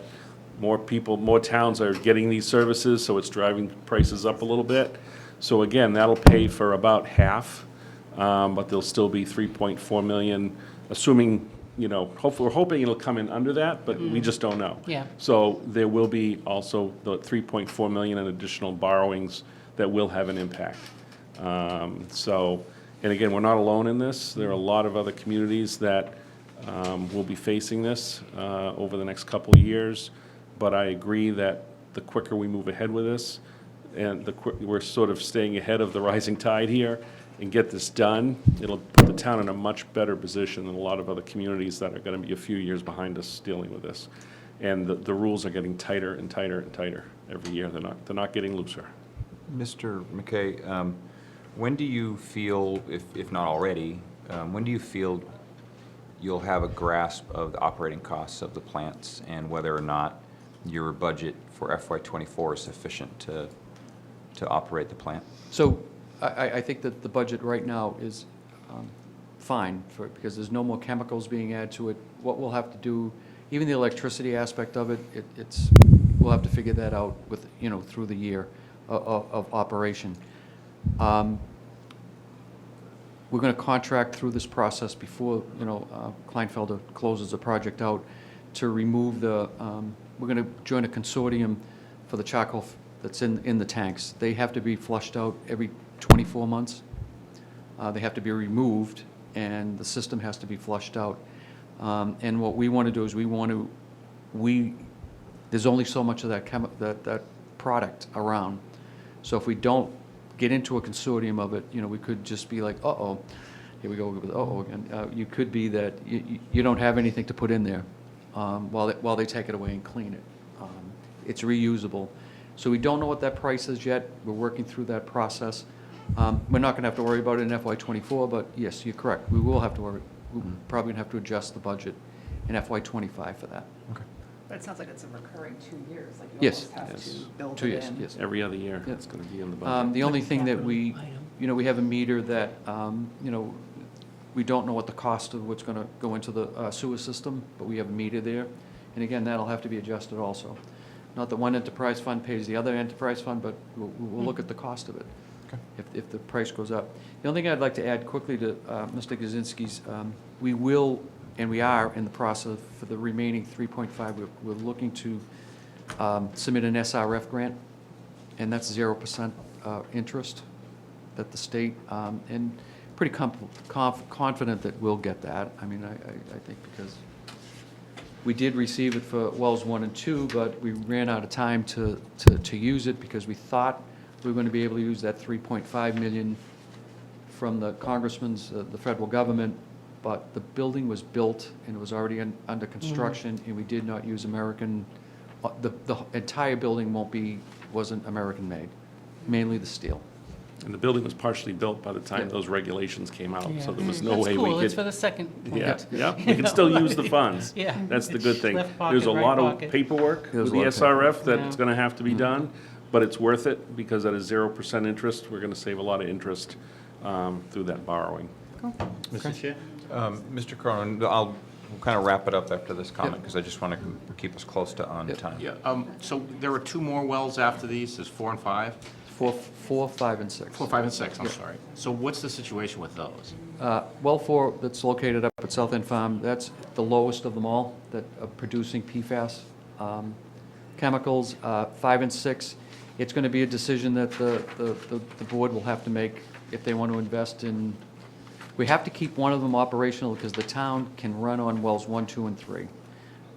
Speaker 7: more towns are getting these services, so it's driving prices up a little bit. So again, that'll pay for about half, but there'll still be 3.4 million, assuming, hopefully, we're hoping it'll come in under that, but we just don't know.
Speaker 5: Yeah.
Speaker 7: So there will be also the 3.4 million in additional borrowings that will have an impact. And again, we're not alone in this. There are a lot of other communities that will be facing this over the next couple of years. But I agree that the quicker we move ahead with this, and we're sort of staying ahead of the rising tide here and get this done, it'll put the town in a much better position than a lot of other communities that are going to be a few years behind us dealing with this. And the rules are getting tighter and tighter and tighter every year. They're not getting looser.
Speaker 1: Mr. McKay, when do you feel, if not already, when do you feel you'll have a grasp of the operating costs of the plants and whether or not your budget for FY24 is sufficient to operate the plant?
Speaker 6: So I think that the budget right now is fine because there's no more chemicals being added to it. What we'll have to do, even the electricity aspect of it, we'll have to figure that out with, through the year of operation. We're going to contract through this process before, Kleinfelder closes the project out to remove we're going to join a consortium for the charcoal that's in the tanks. They have to be flushed out every 24 months. They have to be removed, and the system has to be flushed out. And what we want to do is there's only so much of that product around. So if we don't get into a consortium of it, we could just be like, uh-oh, here we go with uh-oh again. You could be that you don't have anything to put in there while they take it away and clean it. It's reusable. So we don't know what that price is yet. We're working through that process. We're not going to have to worry about it in FY24, but yes, you're correct. We will have to worry. We're probably going to have to adjust the budget in FY25 for that.
Speaker 1: Okay.
Speaker 10: But it sounds like it's a recurring 2 years, like you
Speaker 6: Yes.
Speaker 10: almost have
Speaker 7: Yes.
Speaker 10: to build
Speaker 6: 2
Speaker 10: it
Speaker 6: years,
Speaker 10: in.
Speaker 6: yes.
Speaker 7: Every other year,
Speaker 6: Yeah.
Speaker 7: it's going to be in the budget.
Speaker 6: The only thing that we
Speaker 5: Item.
Speaker 6: have a meter that, we don't know what the cost of what's going to go into the sewer system, but we have a meter there. And again, that'll have to be adjusted also. Not that one enterprise fund pays the other enterprise fund, but we'll look at the cost of it if the price goes up. The only thing I'd like to add quickly to Mr. Kaczynski's, we will, and we are in the process for the remaining 3.5, we're looking to submit an SRF grant, and that's 0% interest that the state, and pretty confident that we'll get that. I mean, I think because we did receive it for wells 1 and 2, but we ran out of time to use it because we thought we were going to be able to use that 3.5 million from the congressman's, the federal government, but the building was built and it was already under construction, and we did not use American, the entire building wasn't American-made, mainly the steel.
Speaker 7: And the building was partially built by the time
Speaker 6: Yeah.
Speaker 7: those regulations came out, so
Speaker 5: Yeah.
Speaker 7: there was no
Speaker 5: That's
Speaker 7: way
Speaker 5: cool.
Speaker 7: we could.
Speaker 5: It's for the second
Speaker 7: Yeah,
Speaker 5: plant.
Speaker 7: yeah, we can still use the funds.
Speaker 5: Yeah.
Speaker 7: That's the good thing.
Speaker 5: Left pocket,
Speaker 7: There's a
Speaker 5: right
Speaker 7: lot of
Speaker 5: pocket.
Speaker 7: paperwork
Speaker 6: There's
Speaker 7: with
Speaker 6: a
Speaker 7: the
Speaker 6: lot of paper.
Speaker 7: SRF that's
Speaker 5: Yeah.
Speaker 7: gonna have to be done, but it's worth it, because at a 0% interest, we're gonna save a lot of interest through that borrowing.
Speaker 8: Mr. Chair?
Speaker 1: Mr. Cronin, we'll kind of wrap it up after this comment, because I just want to keep us close to on
Speaker 6: Yep.
Speaker 1: time.
Speaker 8: Yeah, so there are 2 more wells after these, there's 4 and 5?
Speaker 6: 4, 5, and 6.
Speaker 8: 4, 5, and 6, I'm sorry. So what's the situation with those?
Speaker 6: Well 4, that's located up at South End Farm, that's the lowest of them all that are producing PFAS chemicals. 5 and 6, it's going to be a decision that the board will have to make if they want to invest in. We have to keep one of them operational because the town can run on wells 1, 2, and 3.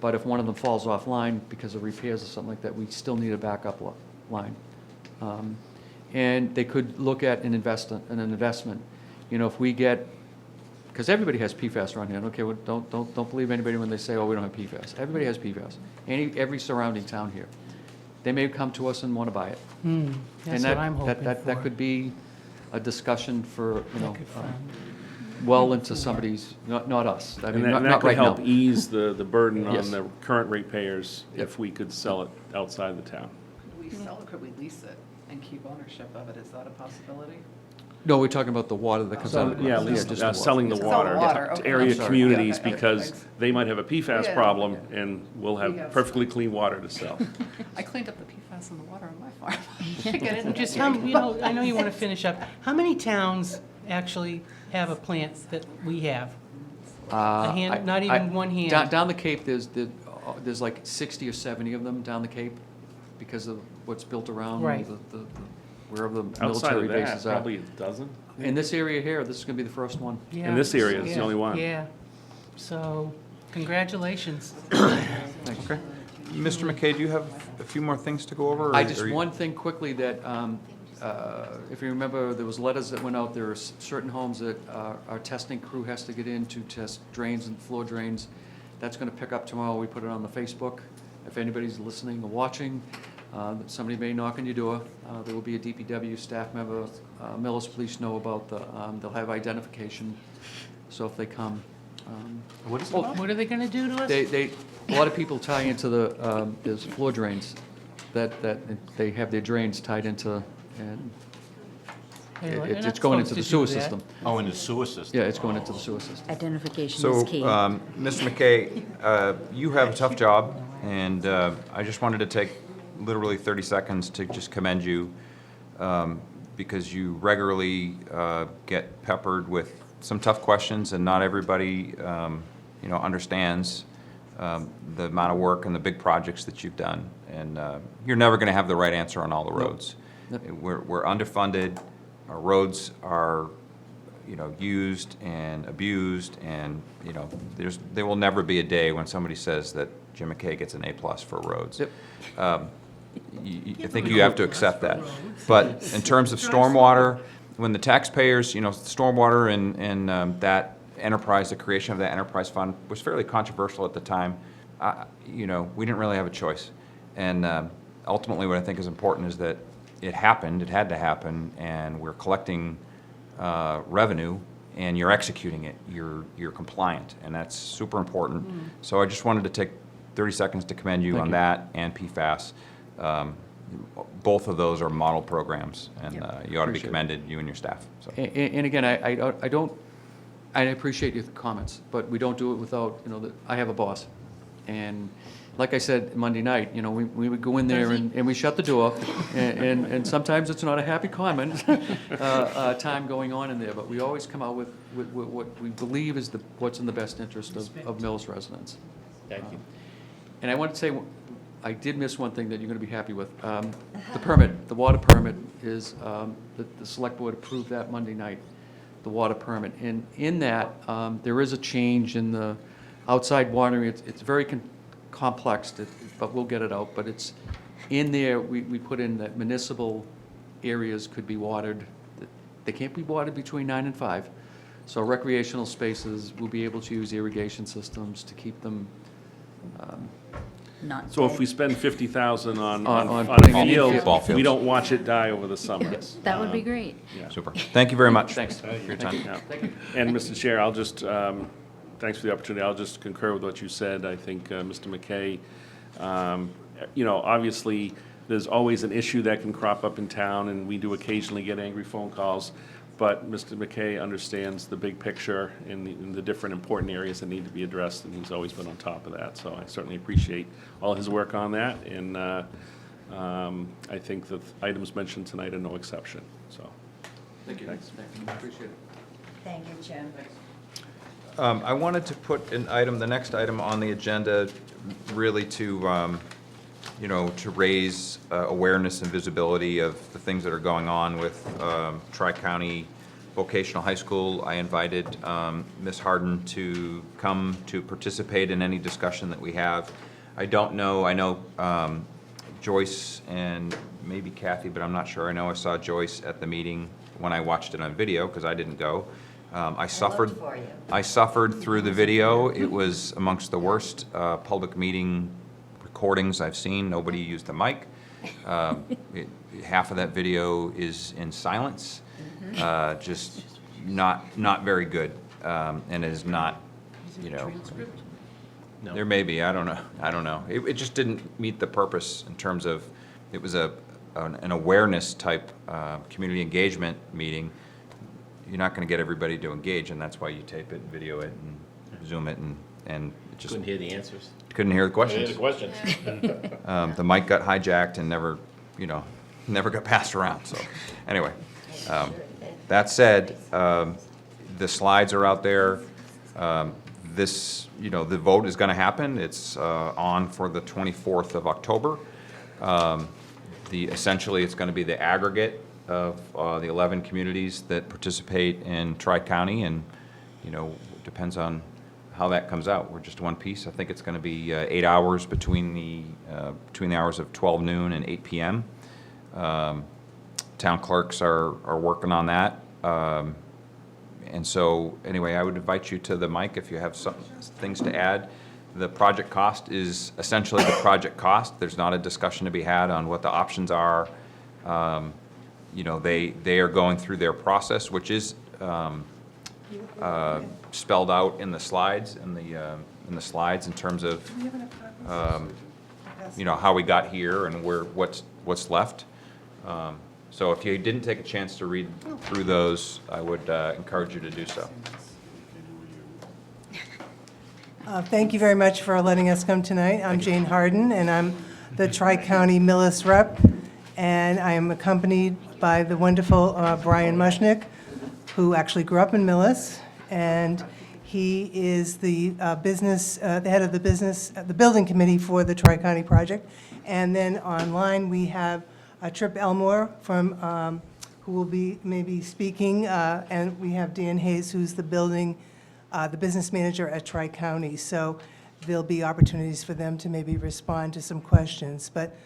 Speaker 6: But if one of them falls offline because of repairs or something like that, we still need a backup line. And they could look at an investment. If we get, because everybody has PFAS around here. Okay, well, don't believe anybody when they say, oh, we don't have PFAS. Everybody has PFAS. Every surrounding town here. They may come to us and want to buy it.
Speaker 5: That's what I'm hoping for.
Speaker 6: That could be a discussion for,
Speaker 5: That could fund.
Speaker 6: well into somebody's, not us. I
Speaker 7: And
Speaker 6: mean,
Speaker 7: that
Speaker 6: not
Speaker 7: could
Speaker 6: right now.
Speaker 7: help ease the burden
Speaker 6: Yes.
Speaker 7: on the current ratepayers
Speaker 6: Yep.
Speaker 7: if we could sell it outside the town.
Speaker 10: Could we sell or could we lease it and keep ownership of it? Is that a possibility?
Speaker 6: No, we're talking about the water that comes out of the
Speaker 7: Yeah, at
Speaker 6: ground.
Speaker 7: least
Speaker 6: just the water.
Speaker 7: selling the
Speaker 10: Just sell the
Speaker 7: water
Speaker 10: water,
Speaker 7: to
Speaker 10: okay.
Speaker 7: area
Speaker 6: I'm sorry.
Speaker 7: communities,
Speaker 10: Okay,
Speaker 7: because
Speaker 10: thanks.
Speaker 7: they might have a PFAS
Speaker 10: Yeah,
Speaker 7: problem,
Speaker 10: yeah.
Speaker 7: and we'll
Speaker 10: We
Speaker 7: have
Speaker 10: have-
Speaker 7: perfectly clean water to sell.
Speaker 10: I cleaned up the PFAS in the water on my farm. Can't get into
Speaker 5: Just
Speaker 10: that.
Speaker 5: I know you want to finish up. How many towns actually have a plant that we have? A hand, not even one hand.
Speaker 6: Down the Cape, there's like 60 or 70 of them down the Cape because of what's built around
Speaker 5: Right.
Speaker 6: wherever the
Speaker 7: Outside
Speaker 6: military
Speaker 7: of that,
Speaker 6: bases are.
Speaker 7: probably a dozen.
Speaker 6: In this area here, this is going to be the first one.
Speaker 5: Yeah.
Speaker 7: In this area, it's the
Speaker 5: Yeah,
Speaker 7: only one.
Speaker 5: Yeah. So, congratulations.
Speaker 1: Okay. Mr. McKay, do you have a few more things to go over? or-
Speaker 6: Just
Speaker 1: or you-
Speaker 6: one thing quickly that, if you remember, there was letters that went out, there are certain homes that our testing crew has to get in to test drains and floor drains. That's going to pick up tomorrow. We put it on the Facebook. If anybody's listening or watching, somebody may knock on your door. There will be a DPW staff member. Millis Police know about they'll have identification, so if they come.
Speaker 1: What is it
Speaker 6: Oh,
Speaker 1: about?
Speaker 5: What are they going to do to us?
Speaker 6: A lot of people tie into there's floor drains, that they have their drains tied into, and
Speaker 5: They're like, "You're
Speaker 6: it's
Speaker 5: not
Speaker 6: going into
Speaker 5: supposed
Speaker 6: the
Speaker 5: to
Speaker 6: sewer
Speaker 5: do that."
Speaker 6: system.
Speaker 8: Oh, in the sewer system?
Speaker 6: Yeah, it's going into the sewer system.
Speaker 3: Identification
Speaker 1: So,
Speaker 3: is key.
Speaker 1: Mr. McKay, you have a tough job, and I just wanted to take literally 30 seconds to just commend you, because you regularly get peppered with some tough questions, and not everybody, understands the amount of work and the big projects that you've done. And you're never going to have the right answer on all the roads.
Speaker 6: Nope.
Speaker 1: We're underfunded, our roads are, used and abused, and, there will never be a day when somebody says that Jim McKay gets an A+ for roads.
Speaker 6: Yep.
Speaker 1: I think you have to accept that. But in terms of stormwater, when the taxpayers, stormwater and that enterprise, the creation of that enterprise fund was fairly controversial at the time. We didn't really have a choice. And ultimately, what I think is important is that it happened, it had to happen, and we're collecting revenue, and you're executing it, you're compliant, and that's super important. So I just wanted to take 30 seconds to commend you
Speaker 6: Thank
Speaker 1: on
Speaker 6: you.
Speaker 1: that and PFAS. Both of those are model programs, and you ought to be
Speaker 6: Appreciate it.
Speaker 1: commended, you and your staff. So.
Speaker 6: And again, I appreciate your comments, but we don't do it without, I have a boss. And like I said Monday night, we would go in there and we shut the door, and sometimes it's not a happy comment, time going on in there, but we always come out with what we believe is what's in the best interest of Mills residents.
Speaker 8: Thank you.
Speaker 6: And I want to say, I did miss one thing that you're going to be happy with. The permit, the water permit is, the select board approved that Monday night, the water permit. And in that, there is a change in the outside watering. It's very complex, but we'll get it out. But it's, in there, we put in that municipal areas could be watered. They can't be watered between 9 and 5. So recreational spaces will be able to use irrigation systems to keep them,
Speaker 3: Not
Speaker 7: So if
Speaker 3: dead.
Speaker 7: we spend 50,000 on
Speaker 6: On
Speaker 7: a
Speaker 6: putting in
Speaker 7: field,
Speaker 1: football
Speaker 7: we
Speaker 1: fields.
Speaker 7: don't watch it die over the summer.
Speaker 3: That would be great.
Speaker 7: Yeah.
Speaker 1: Super. Thank you very much.
Speaker 6: Thanks.
Speaker 1: For your time.
Speaker 7: Yeah. And Mr. Chair, I'll just, thanks for the opportunity, I'll just concur with what you said. I think Mr. McKay, obviously, there's always an issue that can crop up in town, and we do occasionally get angry phone calls, but Mr. McKay understands the big picture in the different important areas that need to be addressed, and he's always been on top of that. So I certainly appreciate all his work on that, and I think the items mentioned tonight are no exception, so.
Speaker 6: Thank you.
Speaker 7: Thanks.
Speaker 6: Appreciate it.
Speaker 4: Thank you, Jim.
Speaker 1: I wanted to put the next item on the agenda, really to, to raise awareness and visibility of the things that are going on with Tri-County Vocational High School. I invited Ms. Harden to come to participate in any discussion that we have. I know Joyce and maybe Kathy, but I'm not sure. I know I saw Joyce at the meeting when I watched it on video, because I didn't go. I suffered
Speaker 4: for you.
Speaker 1: I suffered through the video. It was amongst the worst public meeting recordings I've seen. Nobody used the mic. Half of that video is in silence. Just not very good, and it is not, there may be, I don't know. It just didn't meet the purpose in terms of, it was an awareness type community engagement meeting. you're not going to get everybody to engage, and that's why you tape it, video it, and Zoom it, and it just
Speaker 8: Couldn't hear the answers.
Speaker 1: couldn't hear the
Speaker 8: Couldn't hear
Speaker 1: questions.
Speaker 8: the questions.
Speaker 1: The mic got hijacked and never, never got passed around, so, anyway. That said, the slides are out there. The vote is gonna happen. It's on for the 24th of October. Essentially, it's gonna be the aggregate of the 11 communities that participate in Tri-County, and, depends on how that comes out. We're just one piece. I think it's gonna be 8 hours between the hours of 12 noon and 8 p.m. Town clerks are working on that. And so, anyway, I would invite you to the mic if you have some things to add. The project cost is essentially the project cost. There's not a discussion to be had on what the options are. They are going through their process, which is spelled out in the slides, in the slides in terms of, how we got here and what's left. So if you didn't take a chance to read through those, I would encourage you to do so.
Speaker 11: Thank you very much for letting us come tonight. I'm Jane Harden, and I'm the Tri-County Millis rep, and I am accompanied by the wonderful Brian Mushnick, who actually grew up in Millis, and he is the head of the building committee for the Tri-County project. And then online, we have Trip Elmore from, who will be maybe speaking, and we have Dan Hayes, who's the business manager at Tri-County. So there'll be opportunities for them to maybe respond to some questions. But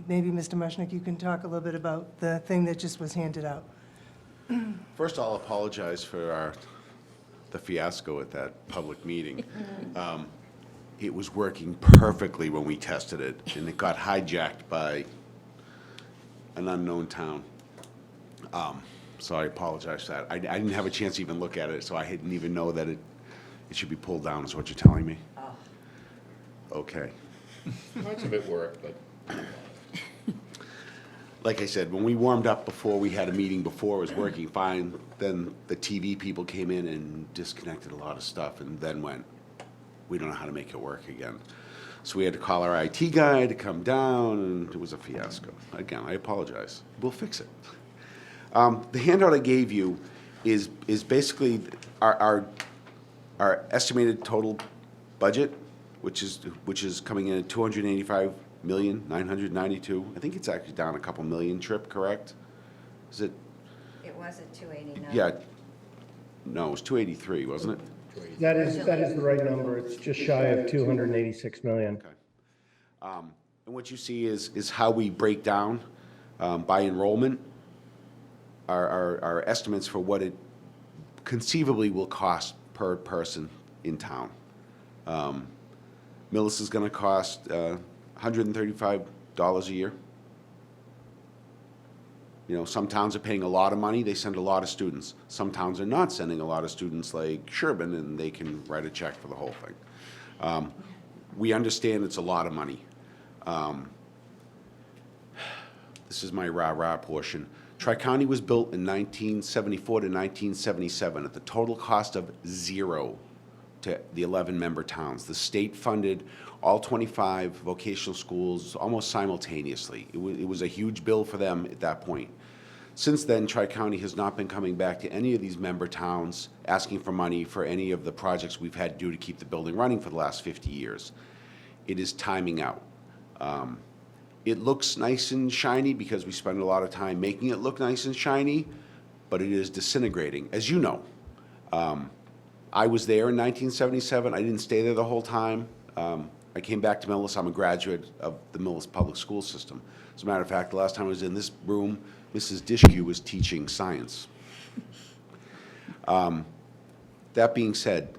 Speaker 11: maybe, Mr. Mushnick, you can talk a little bit about the thing that just was handed out.
Speaker 12: First, I'll apologize for the fiasco at that public meeting. It was working perfectly when we tested it, and it got hijacked by an unknown town. So I apologize for that. I didn't have a chance to even look at it, so I didn't even know that it should be pulled down, is what you're telling me? Okay.
Speaker 8: Much of it worked, but
Speaker 12: Like I said, when we warmed up before, we had a meeting before, it was working fine. Then the TV people came in and disconnected a lot of stuff, and then went, we don't know how to make it work again. So we had to call our IT guy to come down, and it was a fiasco. Again, I apologize. We'll fix it. The handout I gave you is basically our estimated total budget, which is coming in at $285,992,000. I think it's actually down a couple million, Trip, correct? Is it?
Speaker 4: It was at 289.
Speaker 12: Yeah. No, it was 283, wasn't it?
Speaker 13: That is the right number. It's just shy of 286 million.
Speaker 12: Okay. And what you see is how we break down by enrollment our estimates for what it conceivably will cost per person in town. Millis is going to cost $135 a year. Some towns are paying a lot of money. They send a lot of students. Some towns are not sending a lot of students, like Sherburne, and they can write a check for the whole thing. We understand it's a lot of money. This is my rah-rah portion. Tri-County was built in 1974 to 1977 at the total cost of $0 to the 11-member towns. The state funded all 25 vocational schools almost simultaneously. It was a huge bill for them at that point. Since then, Tri-County has not been coming back to any of these member towns asking for money for any of the projects we've had to do to keep the building running for the last 50 years. It is timing out. It looks nice and shiny because we spend a lot of time making it look nice and shiny, but it is disintegrating, as you know. I was there in 1977. I didn't stay there the whole time. I came back to Millis. I'm a graduate of the Millis public school system. As a matter of fact, the last time I was in this room, Mrs. Dishku was teaching science. That being said,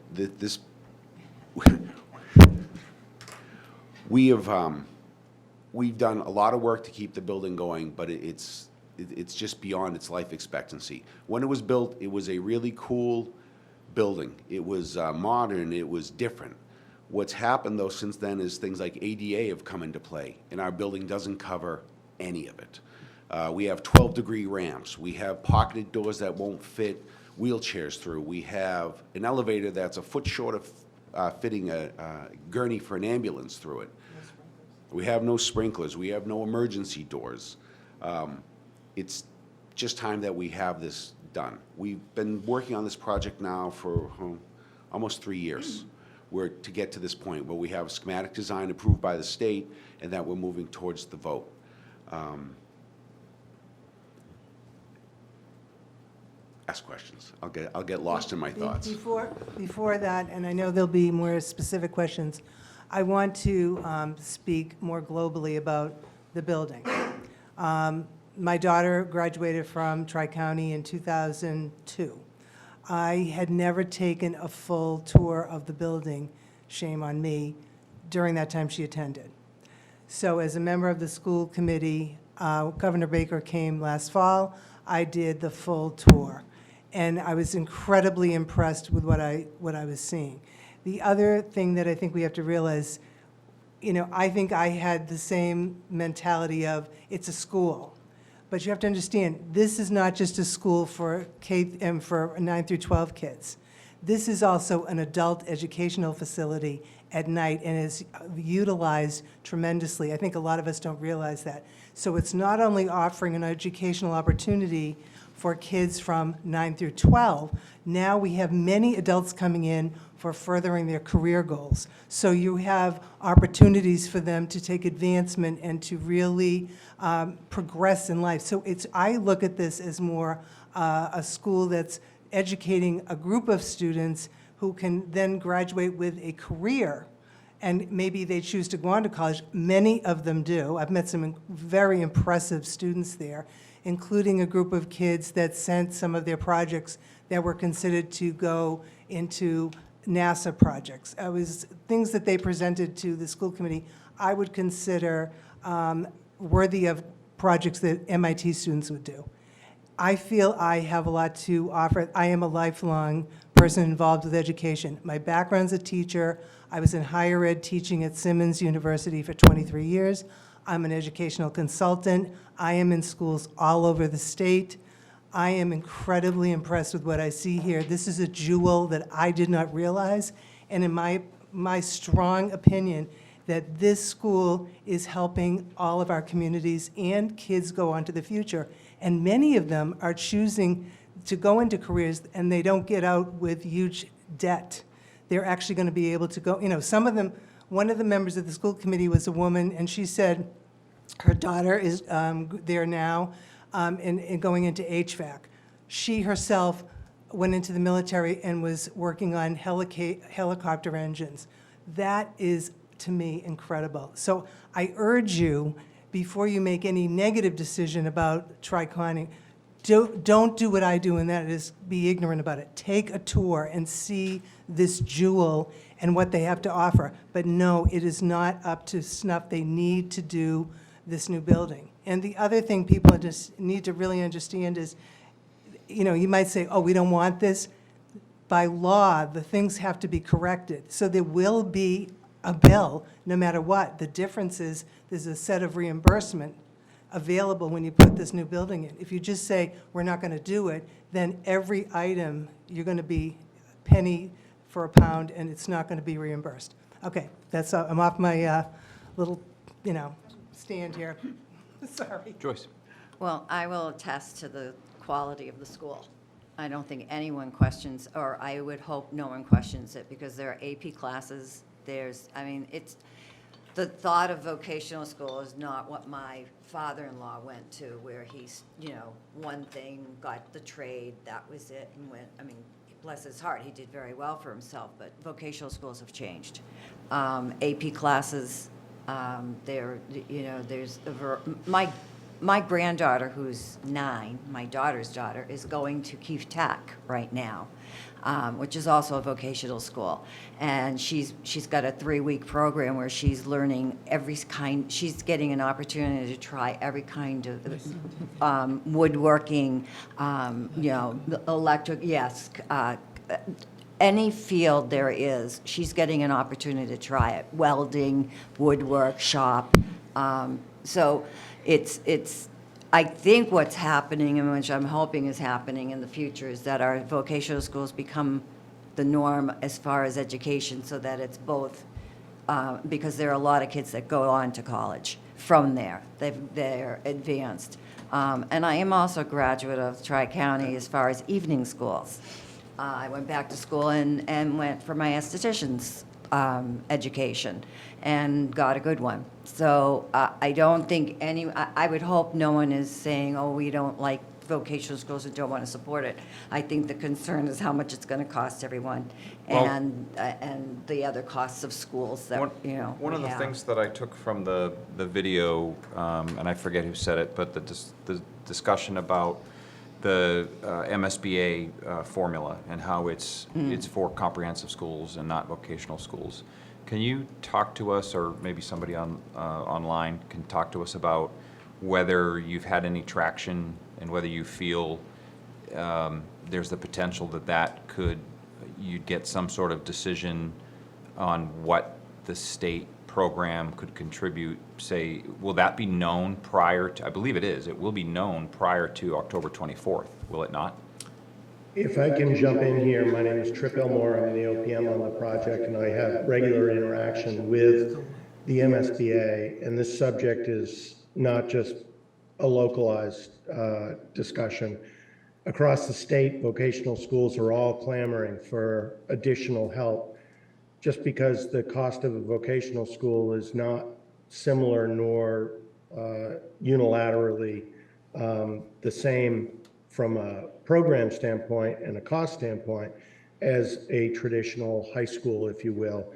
Speaker 12: we've done a lot of work to keep the building going, but it's just beyond its life expectancy. When it was built, it was a really cool building. It was modern. It was different. What's happened, though, since then is things like ADA have come into play, and our building doesn't cover any of it. We have 12-degree ramps. We have pocketed doors that won't fit wheelchairs through. We have an elevator that's a foot short of fitting a gurney for an ambulance through it. We have no sprinklers. We have no emergency doors. It's just time that we have this done. We've been working on this project now for almost 3 years. To get to this point where we have a schematic design approved by the state and that we're moving towards the vote. Ask questions. I'll get lost in my thoughts.
Speaker 11: Before that, and I know there'll be more specific questions, I want to speak more globally about the building. My daughter graduated from Tri-County in 2002. I had never taken a full tour of the building, shame on me, during that time she attended. So as a member of the school committee, Governor Baker came last fall, I did the full tour. And I was incredibly impressed with what I was seeing. The other thing that I think we have to realize, I think I had the same mentality of, it's a school. But you have to understand, this is not just a school for for 9 through 12 kids. This is also an adult educational facility at night and is utilized tremendously. I think a lot of us don't realize that. So it's not only offering an educational opportunity for kids from 9 through 12, now we have many adults coming in for furthering their career goals. So you have opportunities for them to take advancement and to really progress in life. So I look at this as more a school that's educating a group of students who can then graduate with a career, and maybe they choose to go on to college. Many of them do. I've met some very impressive students there, including a group of kids that sent some of their projects that were considered to go into NASA projects. It was things that they presented to the school committee I would consider worthy of projects that MIT students would do. I feel I have a lot to offer. I am a lifelong person involved with education. My background's a teacher. I was in higher ed teaching at Simmons University for 23 years. I'm an educational consultant. I am in schools all over the state. I am incredibly impressed with what I see here. This is a jewel that I did not realize, and in my strong opinion, that this school is helping all of our communities and kids go on to the future. And many of them are choosing to go into careers and they don't get out with huge debt. They're actually going to be able to go, some of them, one of the members of the school committee was a woman, and she said her daughter is there now and going into HVAC. She herself went into the military and was working on helicopter engines. That is, to me, incredible. So I urge you, before you make any negative decision about Tri-County, don't do what I do, and that is be ignorant about it. Take a tour and see this jewel and what they have to offer. But no, it is not up to snuff. They need to do this new building. And the other thing people just need to really understand is, you might say, oh, we don't want this. By law, the things have to be corrected. So there will be a bill no matter what. The difference is there's a set of reimbursement available when you put this new building in. If you just say, we're not going to do it, then every item, you're going to be penny for a pound, and it's not going to be reimbursed. Okay, I'm off my little, stand here. Sorry.
Speaker 1: Joyce.
Speaker 4: Well, I will attest to the quality of the school. I don't think anyone questions, or I would hope no one questions it, because there are AP classes. It's the thought of vocational school is not what my father-in-law went to, where he's, one thing, got the trade, that was it, and went, bless his heart, he did very well for himself, but vocational schools have changed. AP classes, my granddaughter, who's 9, my daughter's daughter, is going to Keefe Tech right now, which is also a vocational school. And she's got a 3-week program where she's learning she's getting an opportunity to try every kind of woodworking, electric, yes, any field there is, she's getting an opportunity to try it. Welding, woodwork, shop. So I think what's happening, and which I'm hoping is happening in the future, is that our vocational schools become the norm as far as education, so that it's both, because there are a lot of kids that go on to college from there. They're advanced. And I am also a graduate of Tri-County as far as evening schools. I went back to school and went for my esthetician's education and got a good one. So I don't think I would hope no one is saying, oh, we don't like vocational schools and don't want to support it. I think the concern is how much it's going to cost everyone
Speaker 1: Well-
Speaker 4: and the other costs of schools that,
Speaker 1: One of
Speaker 4: we
Speaker 1: the
Speaker 4: have.
Speaker 1: things that I took from the video, and I forget who said it, but the discussion about the MSBA formula and how it's for comprehensive schools and not vocational schools. Can you talk to us, or maybe somebody online can talk to us about whether you've had any traction and whether you feel there's the potential that you'd get some sort of decision on what the state program could contribute, say, will that be known prior to, I believe it is, it will be known prior to October 24th, will it not?
Speaker 13: If I can jump in here, my name is Trip Elmore, I'm the OPM on the project, and I have regular interaction with the MSBA, and this subject is not just a localized discussion. Across the state, vocational schools are all clamoring for additional help, just because the cost of a vocational school is not similar nor unilaterally the same from a program standpoint and a cost standpoint as a traditional high school, if you will,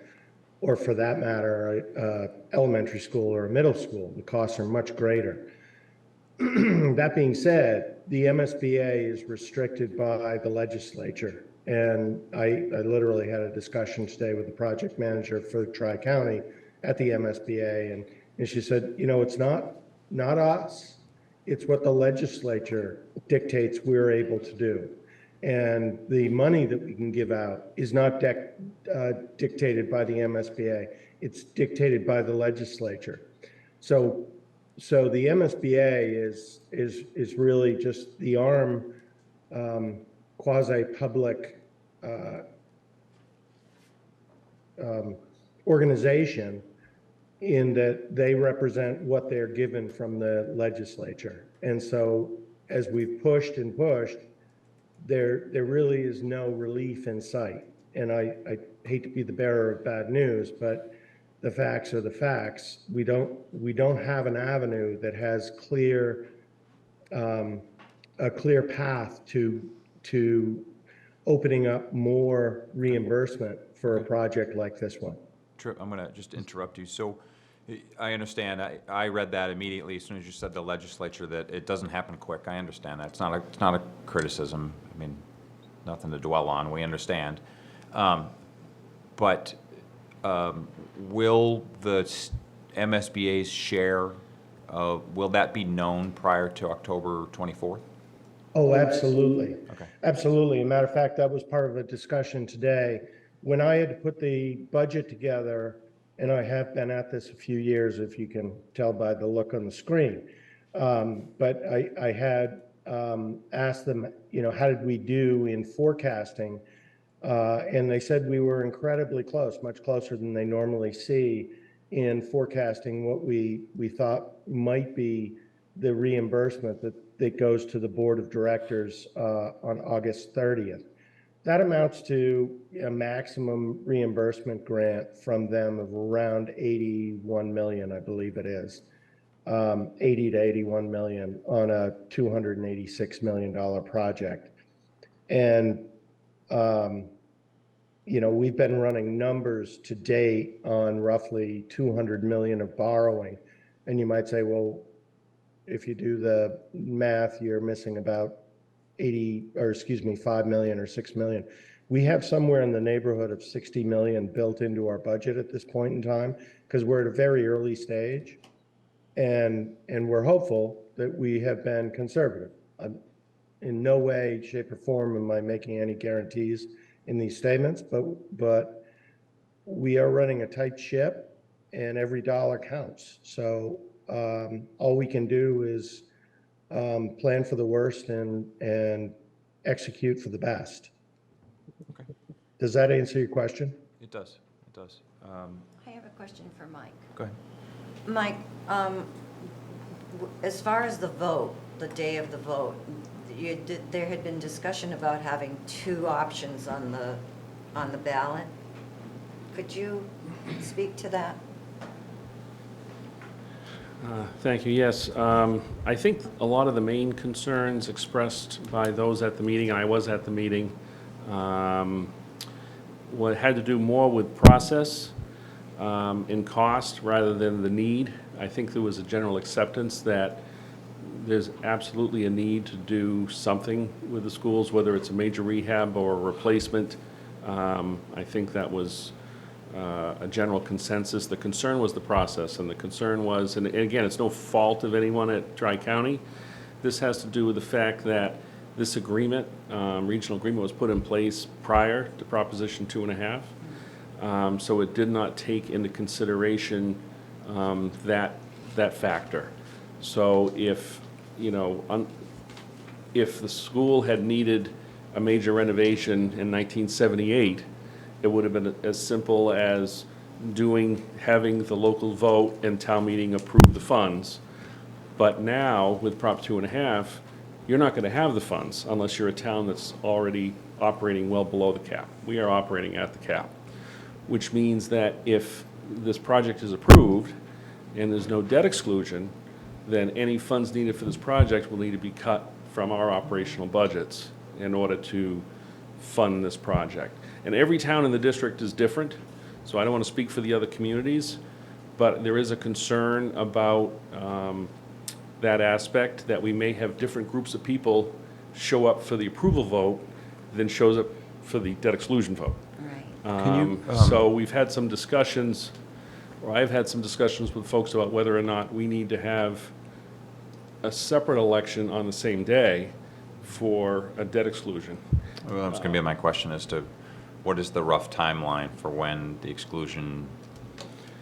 Speaker 13: or for that matter, elementary school or a middle school. The costs are much greater. That being said, the MSBA is restricted by the legislature. And I literally had a discussion today with the project manager for Tri-County at the MSBA. And she said, it's not us. It's what the legislature dictates we're able to do. And the money that we can give out is not dictated by the MSBA. It's dictated by the legislature. So the MSBA is really just the arm, quasi-public organization in that they represent what they're given from the legislature. And so as we've pushed and pushed, there really is no relief in sight. And I hate to be the bearer of bad news, but the facts are the facts. We don't have an avenue that has a clear path to opening up more reimbursement for a project like this one.
Speaker 1: Trip, I'm going to just interrupt you. So I understand. I read that immediately as soon as you said the legislature, that it doesn't happen quick. I understand that. It's not a criticism. I mean, nothing to dwell on. We understand. But will the MSBA's share will that be known prior to October 24th?
Speaker 13: Oh, absolutely.
Speaker 1: Okay.
Speaker 13: Absolutely. As a matter of fact, that was part of a discussion today. When I had to put the budget together, and I have been at this a few years, if you can tell by the look on the screen, but I had asked them, how did we do in forecasting? And they said we were incredibly close, much closer than they normally see in forecasting what we thought might be the reimbursement that goes to the board of directors on August 30th. That amounts to a maximum reimbursement grant from them of around 81 million, I believe it is. 80 to 81 million on a $286 million project. And, we've been running numbers to date on roughly 200 million of borrowing. And you might say, well, if you do the math, you're missing about 5 million or 6 million. We have somewhere in the neighborhood of 60 million built into our budget at this point in time, because we're at a very early stage. And we're hopeful that we have been conservative. In no way, shape, or form am I making any guarantees in these statements, but we are running a tight ship and every dollar counts. So all we can do is plan for the worst and execute for the best.
Speaker 1: Okay.
Speaker 13: Does that answer your question?
Speaker 1: It does, it does.
Speaker 4: I have a question for Mike.
Speaker 1: Go ahead.
Speaker 4: Mike, as far as the vote, the day of the vote, there had been discussion about having two options on the ballot. Could you speak to that?
Speaker 7: Thank you. Yes. I think a lot of the main concerns expressed by those at the meeting, and I was at the meeting, what had to do more with process and cost rather than the need. I think there was a general acceptance that there's absolutely a need to do something with the schools, whether it's a major rehab or a replacement. I think that was a general consensus. The concern was the process, and the concern was, and again, it's no fault of anyone at Tri-County. This has to do with the fact that this agreement, regional agreement, was put in place prior to Proposition 2.5. So it did not take into consideration that factor. So if, you know, if the school had needed a major renovation in 1978, it would have been as simple as having the local vote and town meeting approve the funds. But now, with Prop 2.5, you're not going to have the funds unless you're a town that's already operating well below the cap. We are operating at the cap, which means that if this project is approved and there's no debt exclusion, then any funds needed for this project will need to be cut from our operational budgets in order to fund this project. And every town in the district is different, so I don't want to speak for the other communities, but there is a concern about that aspect, that we may have different groups of people show up for the approval vote than shows up for the debt exclusion vote.
Speaker 4: Right.
Speaker 7: So we've had some discussions, or I've had some discussions with folks about whether or not we need to have a separate election on the same day for a debt exclusion.
Speaker 1: Well, that's going to be my question as to what is the rough timeline for when the exclusion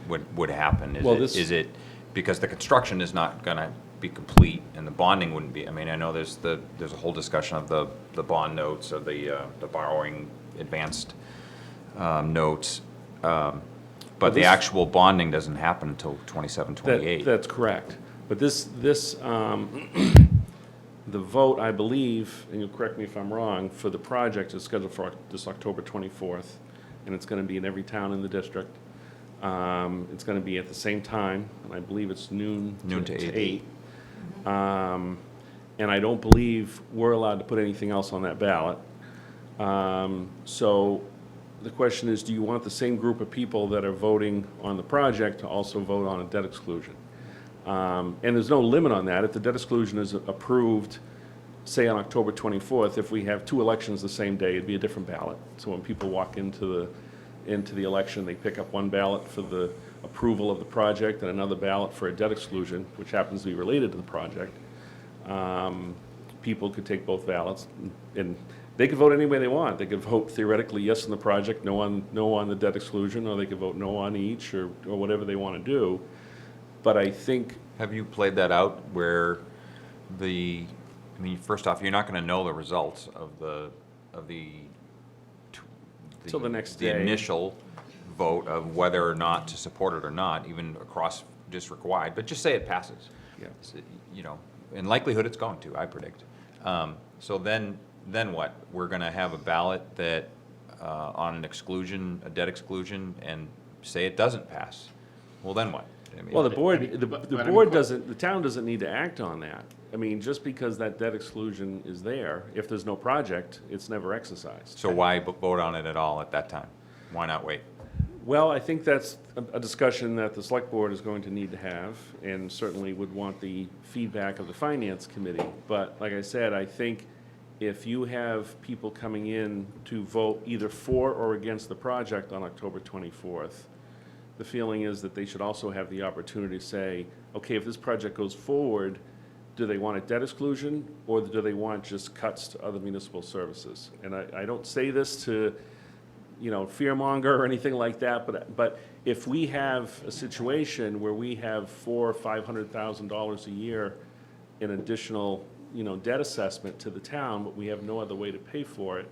Speaker 1: would happen?
Speaker 7: Well,
Speaker 1: Is it because the construction is not going to be complete and the bonding wouldn't be? I mean, I know there's a whole discussion of the bond notes or the borrowing advanced notes, but the actual bonding doesn't happen until 27, 28.
Speaker 7: That's correct. But this the vote, I believe, and you'll correct me if I'm wrong, for the project is scheduled for this October 24th, and it's going to be in every town in the district. It's going to be at the same time, and I believe it's noon to 8. And I don't believe we're allowed to put anything else on that ballot. So the question is, do you want the same group of people that are voting on the project to also vote on a debt exclusion? And there's no limit on that. If the debt exclusion is approved, say on October 24th, if we have two elections the same day, it'd be a different ballot. So when people walk into the election, they pick up one ballot for the approval of the project and another ballot for a debt exclusion, which happens to be related to the project. People could take both ballots, and they could vote any way they want. They could vote theoretically yes on the project, no on the debt exclusion, or they could vote no on each, or whatever they want to do. But I think...
Speaker 1: Have you played that out where I mean, first off, you're not going to know the results of the
Speaker 7: Till the next
Speaker 1: the
Speaker 7: day.
Speaker 1: initial vote of whether or not to support it or not, even across district-wide, but just say it passes.
Speaker 7: Yeah.
Speaker 1: You know, in likelihood, it's going to, I predict. So then what? We're going to have a ballot that, on an exclusion, a debt exclusion, and say it doesn't pass. Well, then what? I mean,
Speaker 7: Well, the board,
Speaker 8: I mean,
Speaker 7: the
Speaker 8: but I mean,
Speaker 7: board doesn't, the town doesn't need to act on that. I mean, just because that debt exclusion is there, if there's no project, it's never exercised.
Speaker 1: So why vote on it at all at that time? Why not wait?
Speaker 7: Well, I think that's a discussion that the select board is going to need to have, and certainly would want the feedback of the finance committee. But like I said, I think if you have people coming in to vote either for or against the project on October 24th, the feeling is that they should also have the opportunity to say, okay, if this project goes forward, do they want a debt exclusion, or do they want just cuts to other municipal services? And I don't say this to, you know, fearmonger or anything like that, but if we have a situation where we have $400,000 or $500,000 a year an additional, debt assessment to the town, but we have no other way to pay for it.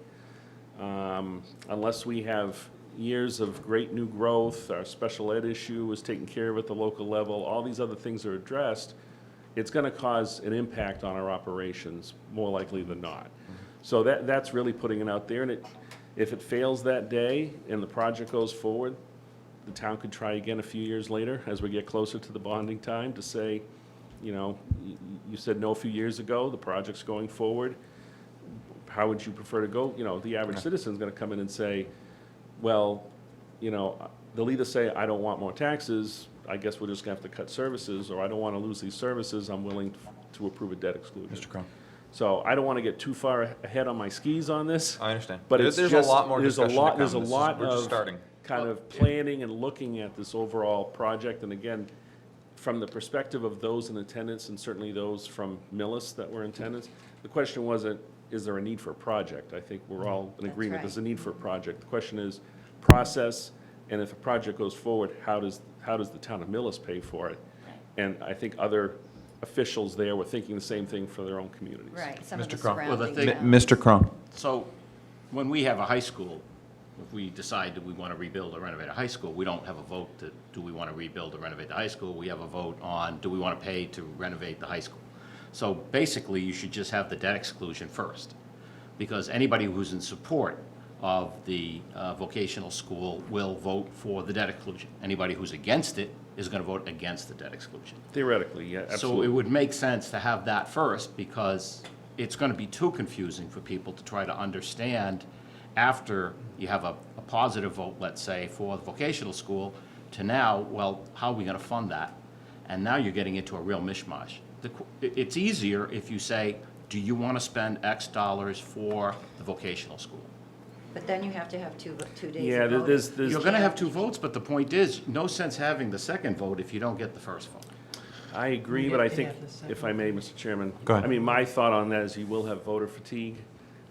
Speaker 7: Unless we have years of great new growth, our special ed issue is taken care of at the local level, all these other things are addressed, it's gonna cause an impact on our operations, more likely than not. So that's really putting it out there, and if it fails that day and the project goes forward, the town could try again a few years later, as we get closer to the bonding time, to say, you said no a few years ago, the project's going forward, how would you prefer to go? The average citizen's gonna come in and say, well, they'll either say, I don't want more taxes, I guess we're just gonna have to cut services, or I don't wanna lose these services, I'm willing to approve a debt exclusion.
Speaker 1: Mr. Cron.
Speaker 7: So I don't wanna get too far ahead on my skis on this.
Speaker 1: I understand.
Speaker 7: But it's
Speaker 1: There's
Speaker 7: just,
Speaker 1: a lot more
Speaker 7: there's a
Speaker 1: discussion to
Speaker 7: lot,
Speaker 1: come.
Speaker 7: there's a lot
Speaker 1: We're just
Speaker 7: of
Speaker 1: starting.
Speaker 7: kind of planning and looking at this overall project, and again, from the perspective of those in attendance, and certainly those from Millis that were in attendance, the question wasn't, is there a need for a project? I think we're all in agreement, there's a need for a project. The question is process, and if a project goes forward, how does the town of Millis pay for it? And I think other officials there were thinking the same thing for their own communities.
Speaker 4: Right, some of
Speaker 1: Mr.
Speaker 4: the
Speaker 1: Cron.
Speaker 8: Well, the
Speaker 4: surrounding
Speaker 8: thing-
Speaker 4: towns.
Speaker 1: Mr. Cron.
Speaker 8: So when we have a high school, if we decide that we want to rebuild or renovate a high school, we don't have a vote to, do we want to rebuild or renovate the high school? We have a vote on, do we want to pay to renovate the high school? So basically, you should just have the debt exclusion first, because anybody who's in support of the vocational school will vote for the debt exclusion. Anybody who's against it is going to vote against the debt exclusion.
Speaker 7: Theoretically, yeah,
Speaker 8: So
Speaker 7: absolutely.
Speaker 8: it would make sense to have that first, because it's going to be too confusing for people to try to understand after you have a positive vote, let's say, for the vocational school, to now, well, how are we going to fund that? And now you're getting into a real mishmash. It's easier if you say, do you want to spend X dollars for the vocational school?
Speaker 4: But then you have to have 2 days
Speaker 7: Yeah,
Speaker 4: of voting.
Speaker 7: there's,
Speaker 8: You're going to have 2 votes, but the point is, no sense having the second vote if you don't get the first vote.
Speaker 7: I agree,
Speaker 5: We
Speaker 7: but I
Speaker 5: have to
Speaker 7: think,
Speaker 5: have the second
Speaker 7: if I may, Mr. Chairman.
Speaker 1: Go ahead.
Speaker 7: I mean, my thought on that is you will have voter fatigue.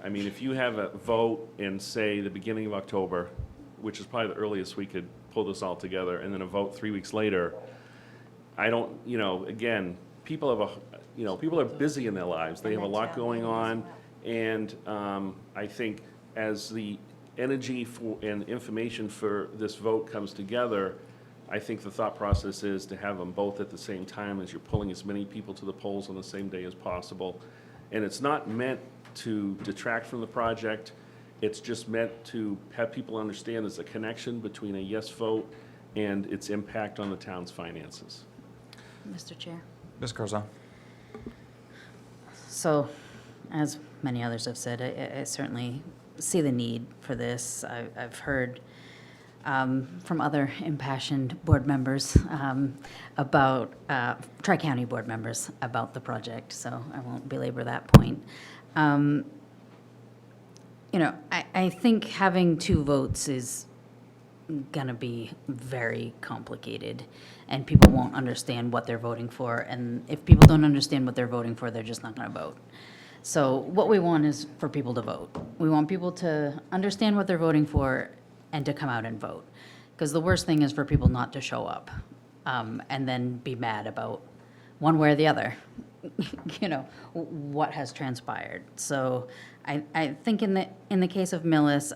Speaker 7: I mean, if you have a vote in, say, the beginning of October, which is probably the earliest we could pull this all together, and then a vote 3 weeks later, I don't, again, people people are busy in their lives. They have a lot going on, and I think as the energy and information for this vote comes together, I think the thought process is to have them both at the same time as you're pulling as many people to the polls on the same day as possible. And it's not meant to detract from the project. It's just meant to have people understand there's a connection between a yes vote and its impact on the town's finances.
Speaker 3: Mr. Chair.
Speaker 1: Ms. Curzon.
Speaker 3: So, as many others have said, I certainly see the need for this. I've heard from other impassioned board members about, Tri-County board members about the project, so I won't belabor that point. I think having 2 votes is going to be very complicated, and people won't understand what they're voting for, and if people don't understand what they're voting for, they're just not going to vote. So what we want is for people to vote. We want people to understand what they're voting for and to come out and vote. Because the worst thing is for people not to show up and then be mad about one way or the other, what has transpired. So I think in the case of Millis,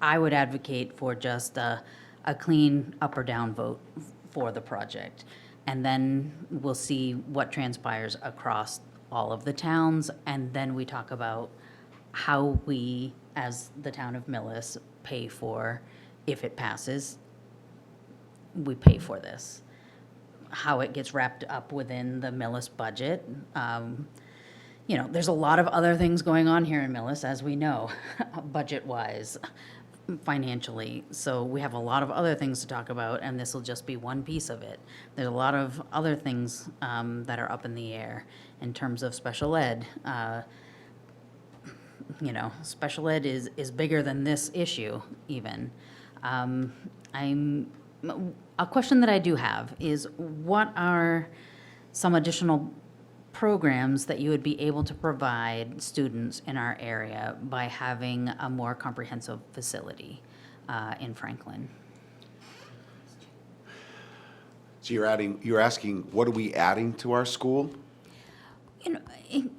Speaker 3: I would advocate for just a clean up or down vote for the project. And then we'll see what transpires across all of the towns, and then we talk about how we, as the town of Millis, pay for, if it passes, we pay for this. How it gets wrapped up within the Millis budget. There's a lot of other things going on here in Millis, as we know, budget-wise, financially. So we have a lot of other things to talk about, and this will just be one piece of it. There's a lot of other things that are up in the air in terms of special ed. Special ed is bigger than this issue even. A question that I do have is, what are some additional programs that you would be able to provide students in our area by having a more comprehensive facility in Franklin?
Speaker 12: So you're asking, what are we adding to our school?
Speaker 3: You know,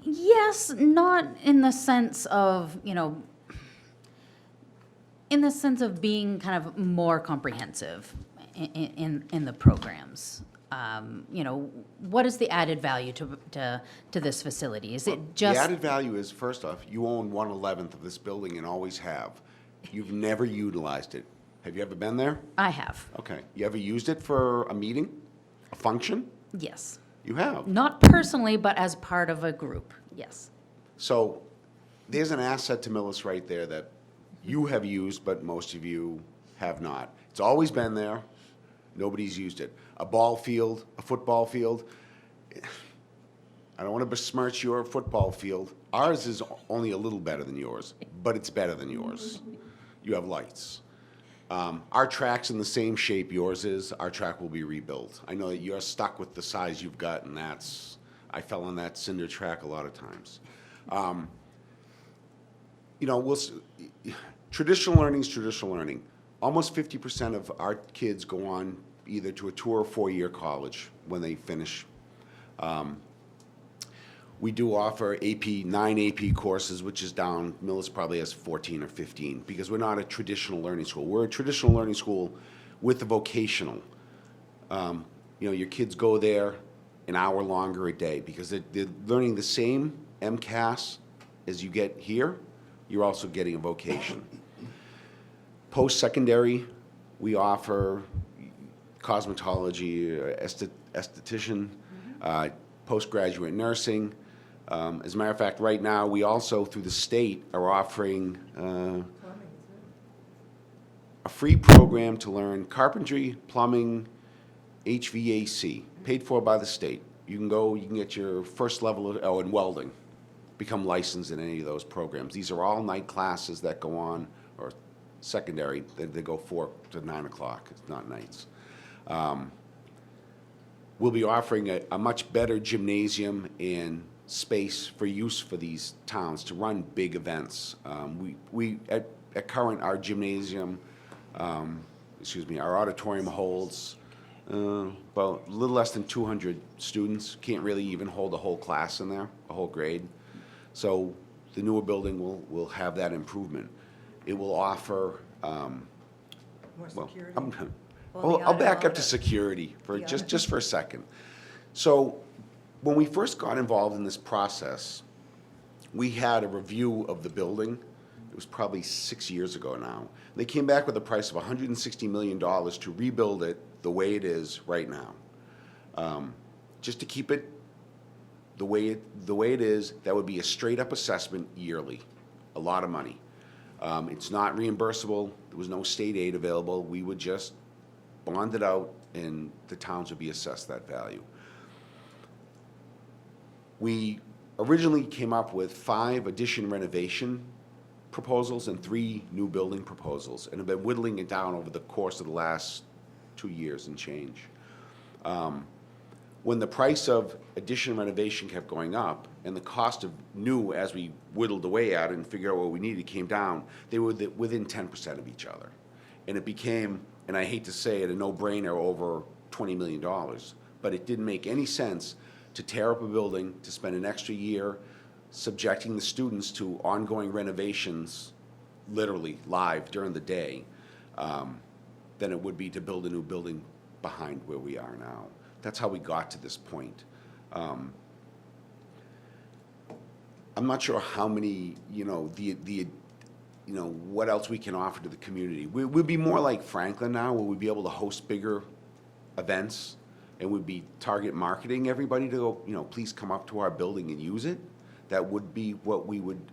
Speaker 3: yes, not in the sense of, you know, in the sense of being kind of more comprehensive in the programs. You know, what is the added value to this facility? Is it just?
Speaker 12: The added value is, first off, you own 1/11 of this building and always have. You've never utilized it. Have you ever been there?
Speaker 3: I have,
Speaker 12: Okay. You ever used it for a meeting, a function?
Speaker 3: yes.
Speaker 12: You have.
Speaker 3: Not personally, but as part of a group, yes.
Speaker 12: So there's an asset to Millis right there that you have used, but most of you have not. It's always been there. Nobody's used it. A ball field, a football field. I don't want to besmirch your football field. Ours is only a little better than yours, but it's better than yours. You have lights. Our track's in the same shape yours is. Our track will be rebuilt. I know that you're stuck with the size you've got, and I fell on that cinder track a lot of times. You know, traditional learning is traditional learning. Almost 50% of our kids go on either to a 2 or 4-year college when they finish. We do offer 9 AP courses, which is down. Millis probably has 14 or 15 because we're not a traditional learning school. We're a traditional learning school with the vocational. You know, your kids go there an hour longer a day because they're learning the same MCAS as you get here. You're also getting a vocation. Post-secondary, we offer cosmetology, esthetician, postgraduate nursing. As a matter of fact, right now, we also, through the state, are offering a free program to learn carpentry, plumbing, HVAC, paid for by the state. You can go, you can get your first level of, in welding, become licensed in any of those programs. These are all night classes that go on, or secondary, they go 4 to 9 o'clock, it's not nights. We'll be offering a much better gymnasium and space for use for these towns to run big events. We at current, our gymnasium, our auditorium holds about a little less than 200 students. Can't really even hold a whole class in there, a whole grade. So the newer building will have that improvement. It will offer,
Speaker 11: More security.
Speaker 12: I'll back up to security for just for a second. So when we first got involved in this process, we had a review of the building. It was probably 6 years ago now. They came back with a price of $160 million to rebuild it the way it is right now. Just to keep it the way it is, that would be a straight up assessment yearly. A lot of money. It's not reimbursable. There was no state aid available. We would just bond it out and the towns would be assessed that value. We originally came up with 5 addition renovation proposals and 3 new building proposals and have been whittling it down over the course of the last 2 years and change. When the price of addition renovation kept going up and the cost of new, as we whittled away at it and figured out what we needed, came down, they were within 10% of each other. And it became, and I hate to say it, a no-brainer over $20 million. But it didn't make any sense to tear up a building, to spend an extra year subjecting the students to ongoing renovations, literally live during the day, than it would be to build a new building behind where we are now. That's how we got to this point. I'm not sure how many, what else we can offer to the community. We'd be more like Franklin now, where we'd be able to host bigger events, and we'd be target marketing everybody to go, please come up to our building and use it. That would be what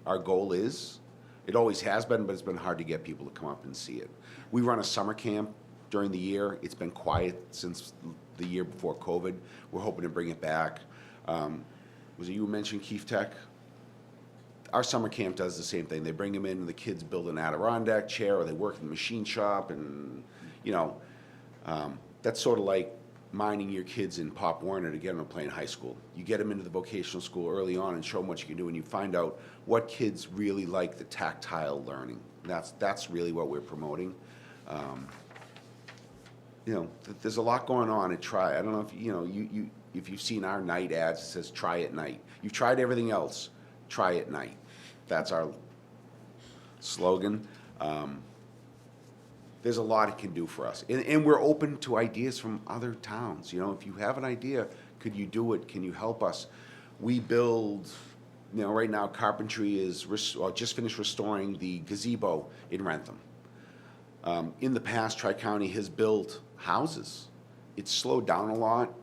Speaker 12: our goal is. It always has been, but it's been hard to get people to come up and see it. We run a summer camp during the year. It's been quiet since the year before COVID. We're hoping to bring it back. Was it you who mentioned Keefe Tech? Our summer camp does the same thing. They bring them in, and the kids build an Adirondack chair, or they work in the machine shop, and that's sort of like mining your kids in Pop Warner to get them to play in high school. You get them into the vocational school early on and show them what you can do, and you find out what kids really like, the tactile learning. That's really what we're promoting. There's a lot going on at Tri. I don't know if if you've seen our night ads, it says, try at night. You've tried everything else, try at night. That's our slogan. There's a lot it can do for us. And we're open to ideas from other towns. You know, if you have an idea, could you do it? Can you help us? We build, you know, right now carpentry is, just finished restoring the gazebo in Rentham. In the past, Tri-County has built houses. It's slowed down a lot.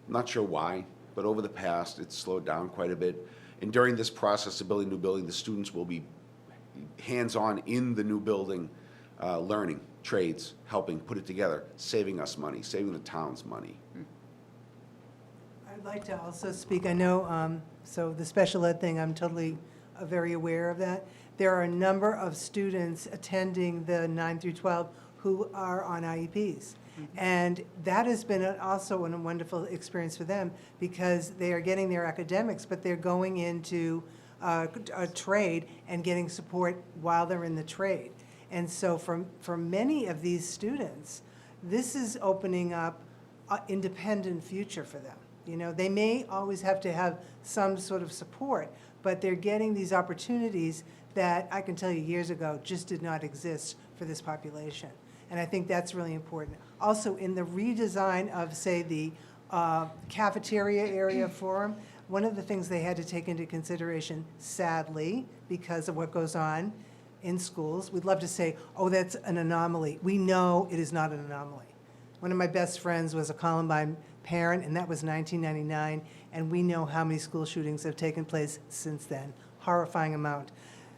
Speaker 12: Not sure why, but over the past, it's slowed down quite a bit. And during this process of building a new building, the students will be hands-on in the new building, learning trades, helping put it together, saving us money, saving the town's money.
Speaker 11: I'd like to also speak, I know, so the special ed thing, I'm totally very aware of that. There are a number of students attending the 9 through 12 who are on IEPs. And that has been also a wonderful experience for them because they are getting their academics, but they're going into a trade and getting support while they're in the trade. And so for many of these students, this is opening up an independent future for them. You know, they may always have to have some sort of support, but they're getting these opportunities that I can tell you years ago just did not exist for this population. And I think that's really important. Also, in the redesign of, say, the cafeteria area for them, one of the things they had to take into consideration, sadly, because of what goes on in schools, we'd love to say, oh, that's an anomaly. We know it is not an anomaly. One of my best friends was a Columbine parent, and that was 1999, and we know how many school shootings have taken place since then, horrifying amount.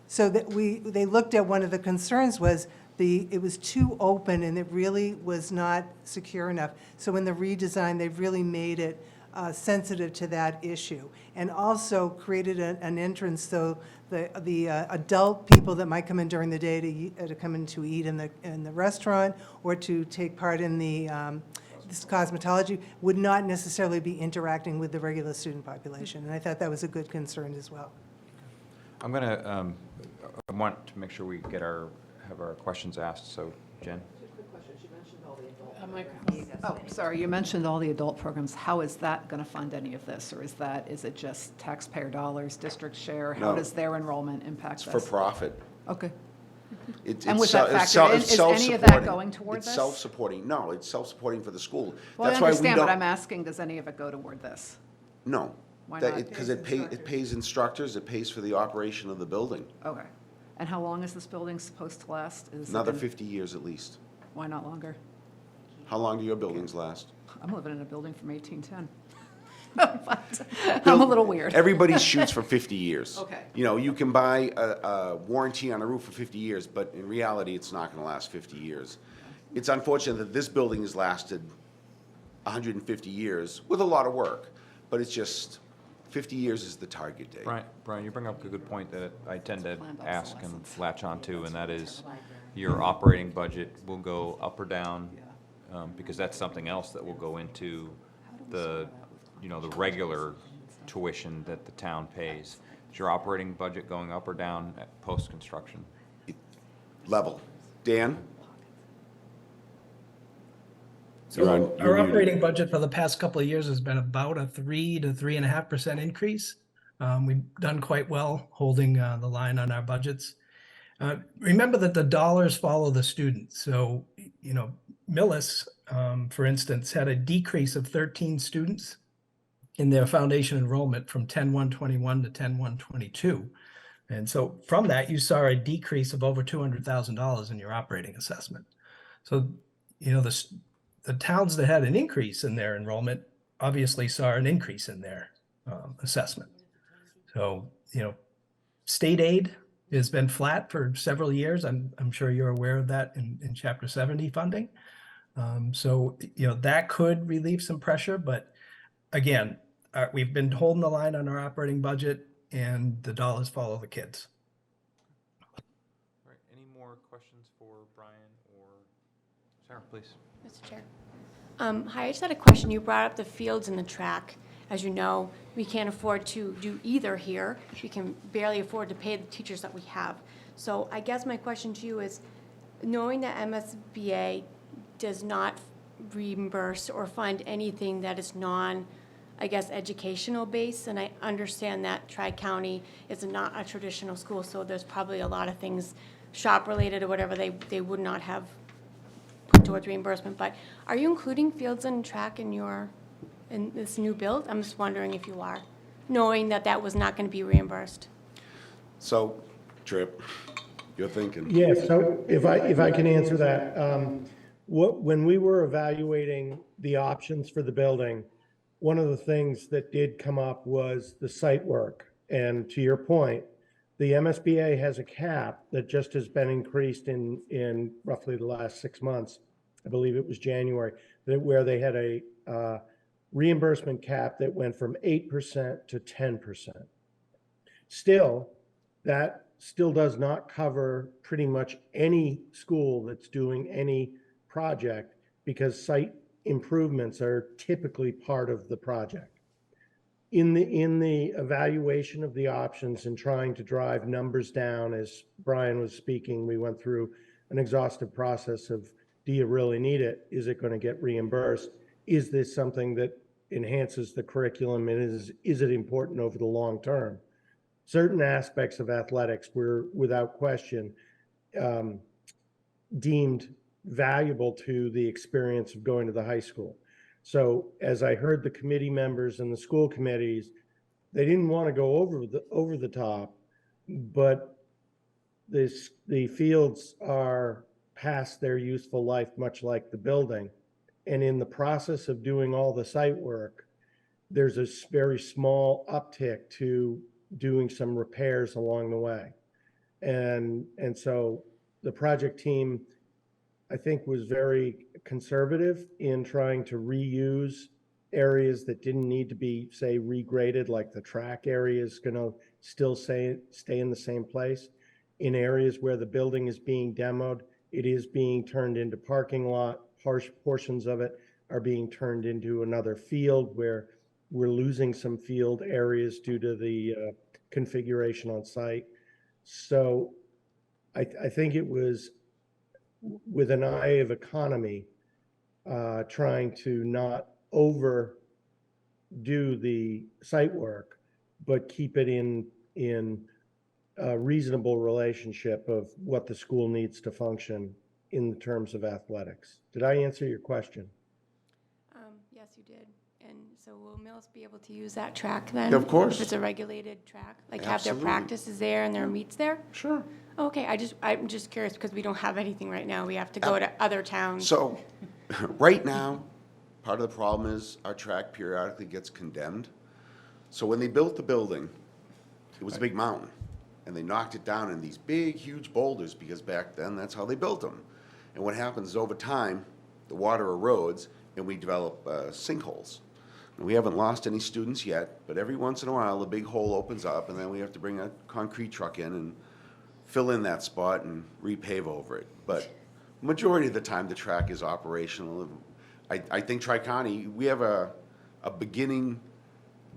Speaker 11: So that they looked at one of the concerns was it was too open and it really was not secure enough. So in the redesign, they've really made it sensitive to that issue, and also created an entrance so the adult people that might come in during the day to come in to eat in the restaurant or to take part in the this cosmetology would not necessarily be interacting with the regular student population, and I thought that was a good concern as well.
Speaker 1: I'm going to, I want to make sure we have our questions asked, so Jen?
Speaker 10: Oh, sorry, you mentioned all the adult programs. How is that going to fund any of this? Or is it just taxpayer dollars, district share? How
Speaker 12: No.
Speaker 10: does their enrollment impact
Speaker 12: It's
Speaker 10: this?
Speaker 12: for profit.
Speaker 10: Okay.
Speaker 12: It's
Speaker 10: And was
Speaker 12: self-
Speaker 10: that
Speaker 12: it's
Speaker 10: factored
Speaker 12: self-
Speaker 10: in?
Speaker 12: it's
Speaker 10: Is any of that
Speaker 12: self-supporting.
Speaker 10: going toward this?
Speaker 12: It's self-supporting. No, it's self-supporting for the school.
Speaker 10: Well, I
Speaker 12: That's why we
Speaker 10: understand, but
Speaker 12: don't-
Speaker 10: I'm asking, does any of it go toward this?
Speaker 12: No.
Speaker 10: Why not?
Speaker 12: Because it pays instructors, it pays for the operation of the building.
Speaker 10: Okay. And how long is this building supposed to last? Is it
Speaker 12: Another
Speaker 10: gonna-
Speaker 12: 50 years at least.
Speaker 10: Why not longer?
Speaker 12: How long do your buildings last?
Speaker 10: I'm living in a building from 1810. But I'm a little weird.
Speaker 12: Everybody shoots for 50 years.
Speaker 10: Okay.
Speaker 12: You know, you can buy a warranty on a roof for 50 years, but in reality, it's not going to last 50 years. It's unfortunate that this building has lasted 150 years with a lot of work, but it's just 50 years is the target date.
Speaker 1: Brian, you bring up a good point that I tend to
Speaker 10: Planned
Speaker 1: ask and
Speaker 10: obsolescence.
Speaker 1: latch on to, and that is your operating budget will go up or down, because that's something else that will go into the, the regular tuition that the town pays. Is your operating budget going up or down at post-construction?
Speaker 12: Level. Dan?
Speaker 14: So
Speaker 12: You're
Speaker 14: our
Speaker 12: muted.
Speaker 14: operating budget for the past couple of years has been about a 3 to 3.5% increase. We've done quite well holding the line on our budgets. Remember that the dollars follow the students. So, Millis, for instance, had a decrease of 13 students in their foundation enrollment from 10-1-21 to 10-1-22. And so from that, you saw a decrease of over $200,000 in your operating assessment. So, the towns that had an increase in their enrollment obviously saw an increase in their assessment. So, state aid has been flat for several years. I'm sure you're aware of that in Chapter 70 funding. So, that could relieve some pressure, but again, we've been holding the line on our operating budget and the dollars follow the kids.
Speaker 1: All right, any more questions for Brian or Sarah, please?
Speaker 15: Mr. Chair. Hi, I just had a question. You brought up the fields and the track. As you know, we can't afford to do either here. We can barely afford to pay the teachers that we have. So I guess my question to you is, knowing that MSBA does not reimburse or fund anything that is I guess, educational based, and I understand that Tri-County is not a traditional school, so there's probably a lot of things shop-related or whatever they would not have put towards reimbursement, but are you including fields and track in this new build? I'm just wondering if you are, knowing that that was not going to be reimbursed.
Speaker 12: So, Trip, you're thinking.
Speaker 13: Yeah, so if I can answer that, when we were evaluating the options for the building, one of the things that did come up was the site work. And to your point, the MSBA has a cap that just has been increased in roughly the last 6 months. I believe it was January, where they had a reimbursement cap that went from 8% to 10%. Still, that still does not cover pretty much any school that's doing any project, because site improvements are typically part of the project. In the evaluation of the options and trying to drive numbers down, as Brian was speaking, we went through an exhaustive process of, do you really need it? Is it going to get reimbursed? Is this something that enhances the curriculum, and is it important over the long term? Certain aspects of athletics were, without question, deemed valuable to the experience of going to the high school. So as I heard the committee members and the school committees, they didn't want to go over the top, but the fields are past their useful life, much like the building. And in the process of doing all the site work, there's a very small uptick to doing some repairs along the way. And so the project team, I think, was very conservative in trying to reuse areas that didn't need to be, say, regraded, like the track area is going to still stay in the same place. In areas where the building is being demoed, it is being turned into parking lot. Portions of it are being turned into another field, where we're losing some field areas due to the configuration on site. So I think it was with an eye of economy, trying to not overdo the site work, but keep it in a reasonable relationship of what the school needs to function in terms of athletics. Did I answer your question?
Speaker 15: Yes, you did. And so will Millis be able to use that track then?
Speaker 12: Of course.
Speaker 15: If it's a regulated track? Like have
Speaker 12: Absolutely.
Speaker 15: their practices there and their meets there?
Speaker 12: Sure.
Speaker 15: Okay, I'm just curious because we don't have anything right now. We have to go to other towns.
Speaker 12: So, right now, part of the problem is our track periodically gets condemned. So when they built the building, it was a big mountain, and they knocked it down in these big, huge boulders, because back then, that's how they built them. And what happens is, over time, the water erodes, and we develop sinkholes. And we haven't lost any students yet, but every once in a while, a big hole opens up, and then we have to bring a concrete truck in and fill in that spot and repave over it. But majority of the time, the track is operational. I think Tri-County, we have a beginning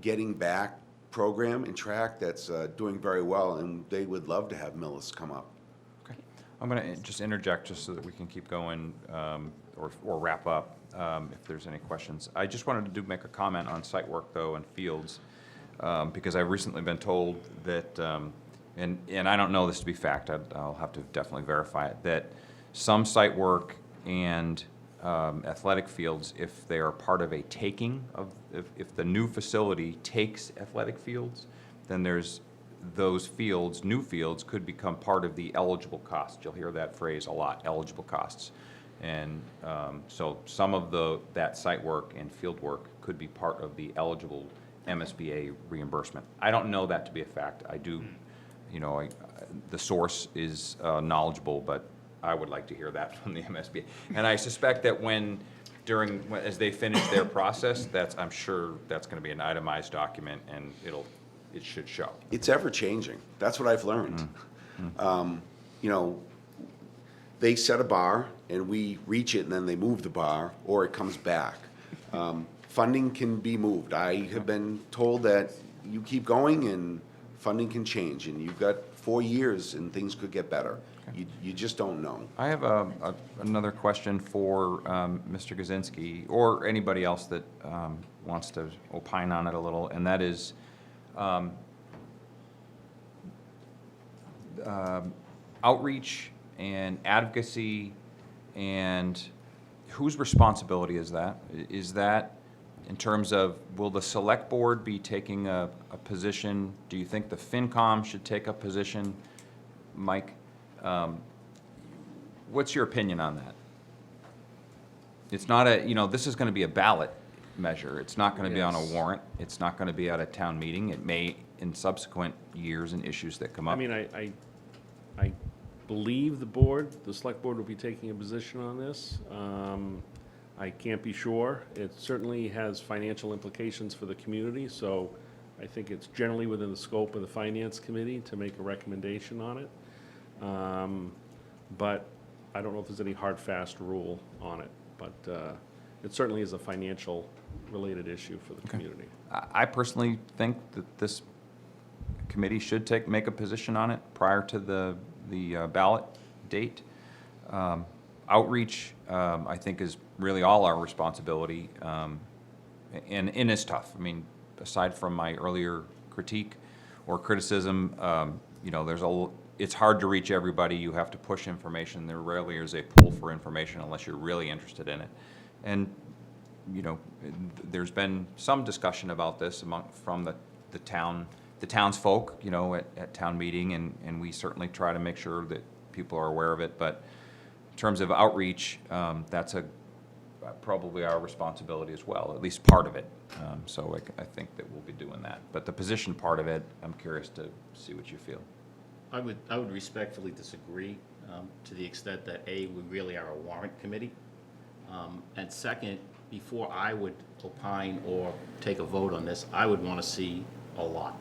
Speaker 12: getting back program in track that's doing very well, and they would love to have Millis come up.
Speaker 1: Okay. I'm going to just interject just so that we can keep going or wrap up if there's any questions. I just wanted to make a comment on site work, though, and fields, because I've recently been told that, and I don't know this to be fact, I'll have to definitely verify it, that some site work and athletic fields, if they are part of a taking of, if the new facility takes athletic fields, then there's those fields, new fields, could become part of the eligible cost. You'll hear that phrase a lot, eligible costs. And so some of that site work and field work could be part of the eligible MSBA reimbursement. I don't know that to be a fact. I do, the source is knowledgeable, but I would like to hear that from the MSBA. And I suspect that as they finish their process, I'm sure that's going to be an itemized document, and it should show.
Speaker 12: It's ever changing. That's what I've learned. They set a bar and we reach it, and then they move the bar, or it comes back. Funding can be moved. I have been told that you keep going and funding can change, and you've got 4 years and things could get better. You just don't know.
Speaker 1: I have another question for Mr. Gazinski, or anybody else that wants to opine on it a little, and that is outreach and advocacy, and whose responsibility is that? Is that in terms of, will the select board be taking a position? Do you think the FinCom should take a position? Mike, what's your opinion on that? It's not this is going to be a ballot measure. It's not going to be on a warrant. It's not going to be at a town meeting. It may in subsequent years and issues that come up.
Speaker 7: I mean, I believe the select board will be taking a position on this. I can't be sure. It certainly has financial implications for the community, so I think it's generally within the scope of the Finance Committee to make a recommendation on it. But I don't know if there's any hard, fast rule on it, but it certainly is a financial-related issue for the community.
Speaker 1: I personally think that this committee should make a position on it prior to the ballot date. Outreach, I think, is really all our responsibility, and is tough. I mean, aside from my earlier critique or criticism, it's hard to reach everybody. You have to push information. There rarely is a pull for information unless you're really interested in it. And there's been some discussion about this from the townsfolk, at town meeting, and we certainly try to make sure that people are aware of it. But in terms of outreach, that's probably our responsibility as well, at least part of it. So I think that we'll be doing that. But the position part of it, I'm curious to see what you feel.
Speaker 8: I would respectfully disagree to the extent that, A, we really are a warrant committee. And second, before I would opine or take a vote on this, I would want to see a lot.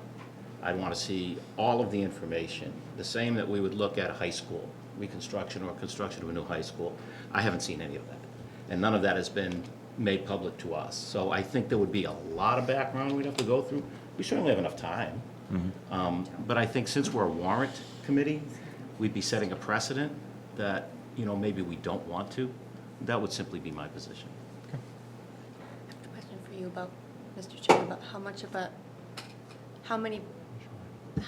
Speaker 8: I'd want to see all of the information, the same that we would look at a high school reconstruction or construction of a new high school. I haven't seen any of that. And none of that has been made public to us. So I think there would be a lot of background we'd have to go through. We certainly have enough time. But I think since we're a warrant committee, we'd be setting a precedent that, maybe we don't want to. That would simply be my position.
Speaker 15: I have a question for you about, Mr. Chair, about how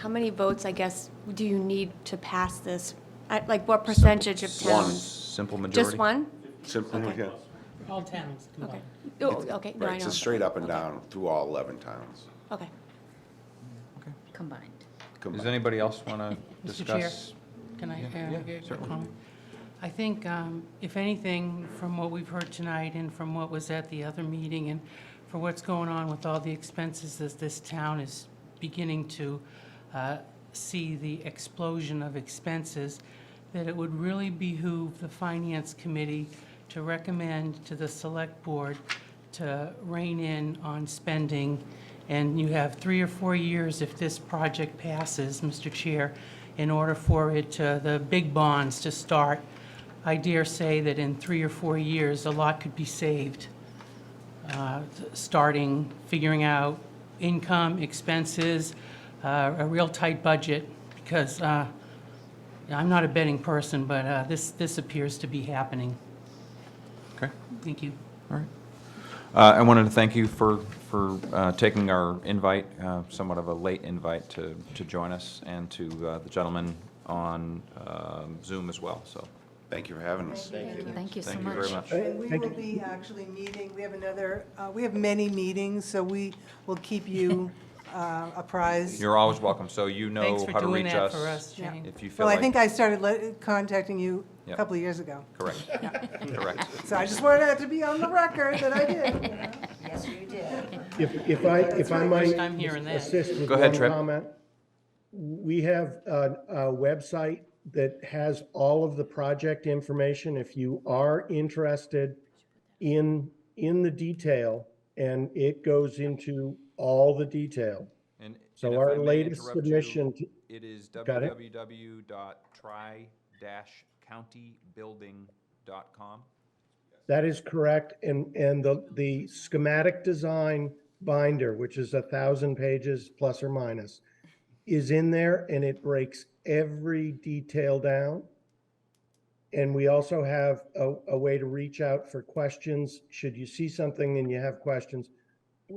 Speaker 15: many votes, I guess, do you need to pass this? Like what percentage of
Speaker 1: One
Speaker 15: towns?
Speaker 1: simple majority.
Speaker 15: Just one?
Speaker 12: Simple, yeah.
Speaker 5: All towns
Speaker 15: Okay.
Speaker 5: combined.
Speaker 15: Oh, okay. No, I
Speaker 12: Right, it's
Speaker 15: know.
Speaker 12: a straight up and down through all 11 towns.
Speaker 15: Okay.
Speaker 3: Combined.
Speaker 1: Does anybody else want to
Speaker 5: Mr. Chair,
Speaker 1: discuss?
Speaker 5: can I
Speaker 1: Yeah,
Speaker 5: get a
Speaker 1: certainly.
Speaker 5: comment? I think, if anything, from what we've heard tonight and from what was at the other meeting and for what's going on with all the expenses as this town is beginning to see the explosion of expenses, that it would really behoove the Finance Committee to recommend to the Select Board to rein in on spending. And you have 3 or 4 years, if this project passes, Mr. Chair, in order for the big bonds to start. I dare say that in 3 or 4 years, a lot could be saved, figuring out income, expenses, a real tight budget, because I'm not a betting person, but this appears to be happening.
Speaker 1: Okay.
Speaker 5: Thank you.
Speaker 1: All right. I wanted to thank you for taking our invite, somewhat of a late invite to join us, and to the gentleman on Zoom as well. So
Speaker 12: Thank you for having us.
Speaker 3: Thank you so
Speaker 1: thank
Speaker 3: much.
Speaker 1: you very much.
Speaker 11: And we will be actually meeting, we have many meetings, so we will keep you apprised.
Speaker 1: You're always welcome. So you know
Speaker 5: Thanks for
Speaker 1: how to
Speaker 5: doing
Speaker 1: reach
Speaker 5: that
Speaker 1: us.
Speaker 5: for us,
Speaker 11: Yeah.
Speaker 5: Jane.
Speaker 1: If you feel
Speaker 11: Well, I
Speaker 1: like.
Speaker 11: think I started contacting you a
Speaker 1: Yep.
Speaker 11: couple of years ago.
Speaker 1: Correct. Correct.
Speaker 11: So I just wanted that to be on the record that I did.
Speaker 4: Yes, you did.
Speaker 13: If I might
Speaker 5: First time hearing that.
Speaker 13: assist with
Speaker 1: Go ahead,
Speaker 13: one
Speaker 1: Trip.
Speaker 13: comment. We have a website that has all of the project information. If you are interested in the detail, and it goes into all the detail.
Speaker 1: And
Speaker 13: So
Speaker 1: if
Speaker 13: our
Speaker 1: I may
Speaker 13: latest
Speaker 1: interrupt you,
Speaker 13: submission,
Speaker 1: It is
Speaker 13: Got it.
Speaker 1: www.try-countybuilding.com.
Speaker 13: that is correct, and the schematic design binder, which is 1,000 pages plus or minus, is in there, and it breaks every detail down. And we also have a way to reach out for questions. Should you see something and you have questions,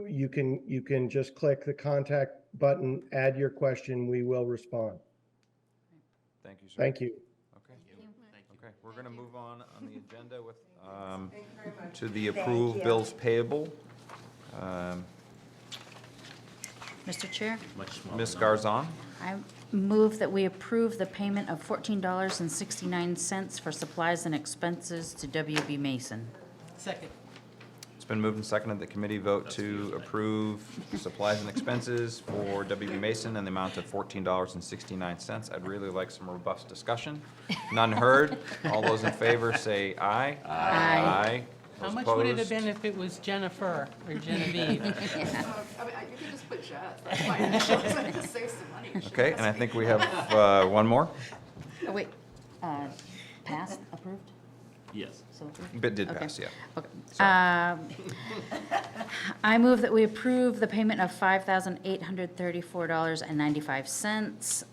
Speaker 13: you can just click the contact button, add your question, we will respond.
Speaker 1: Thank you, sir.
Speaker 13: Thank you.
Speaker 1: Okay. Okay, we're going to move on the agenda with, to the approved bills payable.
Speaker 3: Mr. Chair,
Speaker 1: Ms. Garzon?
Speaker 3: I move that we approve the payment of $14.69 for supplies and expenses to WB Mason.
Speaker 5: Second.
Speaker 1: It's been moved and seconded that the committee vote to approve supplies and expenses for WB Mason in the amount of $14.69. I'd really like some robust discussion. None heard. All those in favor say aye. Aye.
Speaker 5: How
Speaker 1: Those
Speaker 5: much would it have
Speaker 1: opposed?
Speaker 5: been if it was Jennifer or Genevieve?
Speaker 10: I mean, you can just put Jess, that's fine. Just save some money.
Speaker 1: Okay, and I think we have one more.
Speaker 3: Oh, wait, passed, approved?
Speaker 8: Yes.
Speaker 3: So approved?
Speaker 1: But did
Speaker 3: Okay.
Speaker 1: pass, yeah.
Speaker 3: Okay.
Speaker 1: Sorry.
Speaker 3: I move that we approve the payment of $5,834.95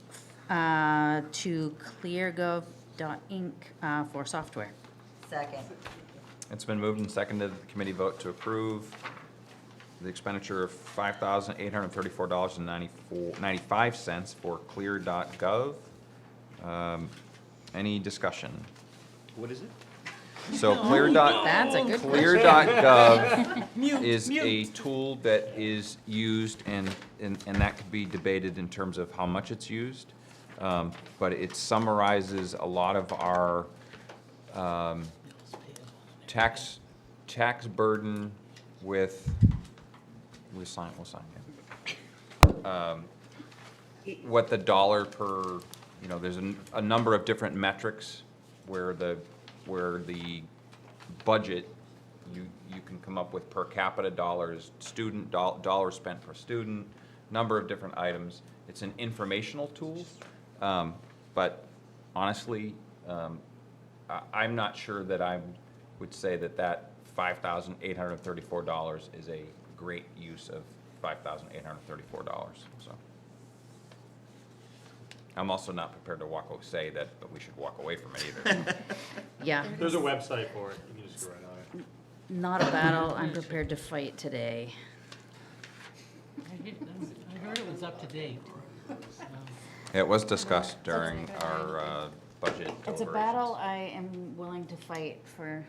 Speaker 3: to cleargov.inc for software.
Speaker 4: Second.
Speaker 1: It's been moved and seconded that the committee vote to approve the expenditure of $5,834.95 for clear.gov. Any discussion?
Speaker 8: What is it?
Speaker 1: So
Speaker 3: That's a good
Speaker 1: clear.gov
Speaker 5: Mute,
Speaker 1: is a
Speaker 5: mute.
Speaker 1: tool that is used, and that could be debated in terms of how much it's used. But it summarizes a lot of our tax burden with, we'll sign, yeah. What the dollar per, there's a number of different metrics where the budget, you can come up with per capita dollars, student, dollars spent per student, number of different items. It's an informational tool, but honestly, I'm not sure that I would say that $5,834 is a great use of $5,834, so. I'm also not prepared to say that we should walk away from it either.
Speaker 3: Yeah,
Speaker 7: There's a website for it. You can just go right on it.
Speaker 3: not a battle I'm prepared to fight today.
Speaker 5: I heard it was up to date.
Speaker 1: It was discussed during our budget
Speaker 3: It's a
Speaker 1: deliberations.
Speaker 3: battle I am willing to fight for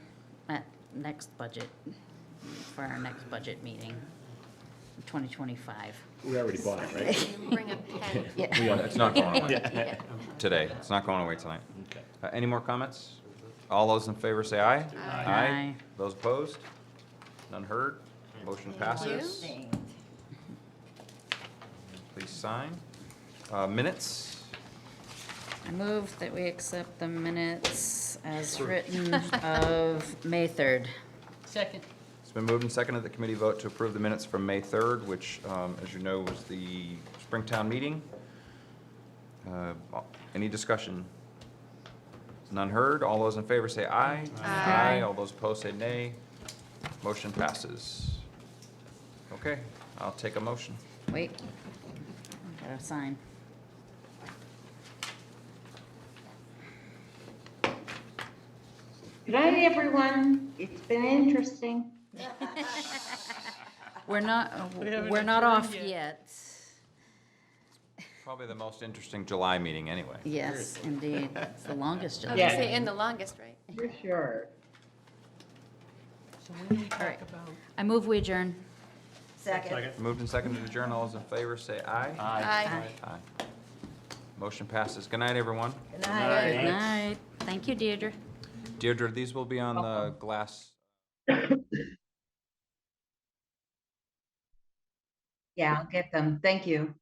Speaker 3: at next budget, for our next budget meeting, 2025.
Speaker 7: We already bought it, right?
Speaker 15: Bring a pen.
Speaker 3: Yeah.
Speaker 1: It's not going away today. It's not going away tonight.
Speaker 8: Okay.
Speaker 1: Any more comments? All those in favor say aye.
Speaker 3: Aye.
Speaker 1: Those opposed? None heard? Motion passes. Please sign. Minutes?
Speaker 3: I move that we accept the minutes as written of May 3rd.
Speaker 5: Second.
Speaker 1: It's been moved and seconded that the committee vote to approve the minutes from May 3rd, which, as you know, was the Springtown meeting. Any discussion? None heard. All those in favor say aye. Aye. All those opposed say nay. Motion passes. Okay, I'll take a motion.
Speaker 3: Wait, gotta sign.
Speaker 9: Good night, everyone. It's been interesting.
Speaker 3: We're not
Speaker 5: haven't
Speaker 3: off
Speaker 5: adjourned
Speaker 3: yet.
Speaker 1: Probably the most interesting July meeting anyway.
Speaker 3: Yes, indeed. It's the longest
Speaker 15: I
Speaker 3: job.
Speaker 15: was gonna say, in the longest, right?
Speaker 9: For sure.
Speaker 5: So when do we
Speaker 3: All
Speaker 5: talk
Speaker 3: right.
Speaker 5: about?
Speaker 3: I move we adjourn.
Speaker 4: Second.
Speaker 1: Moved and seconded to adjourn. All those in favor say aye.
Speaker 15: Aye.
Speaker 1: Aye. Motion passes. Good night, everyone.
Speaker 4: Good night.
Speaker 3: Good night. Thank you, Deirdre.
Speaker 1: Deirdre, these will be on the glass.
Speaker 9: Yeah, I'll get them. Thank you.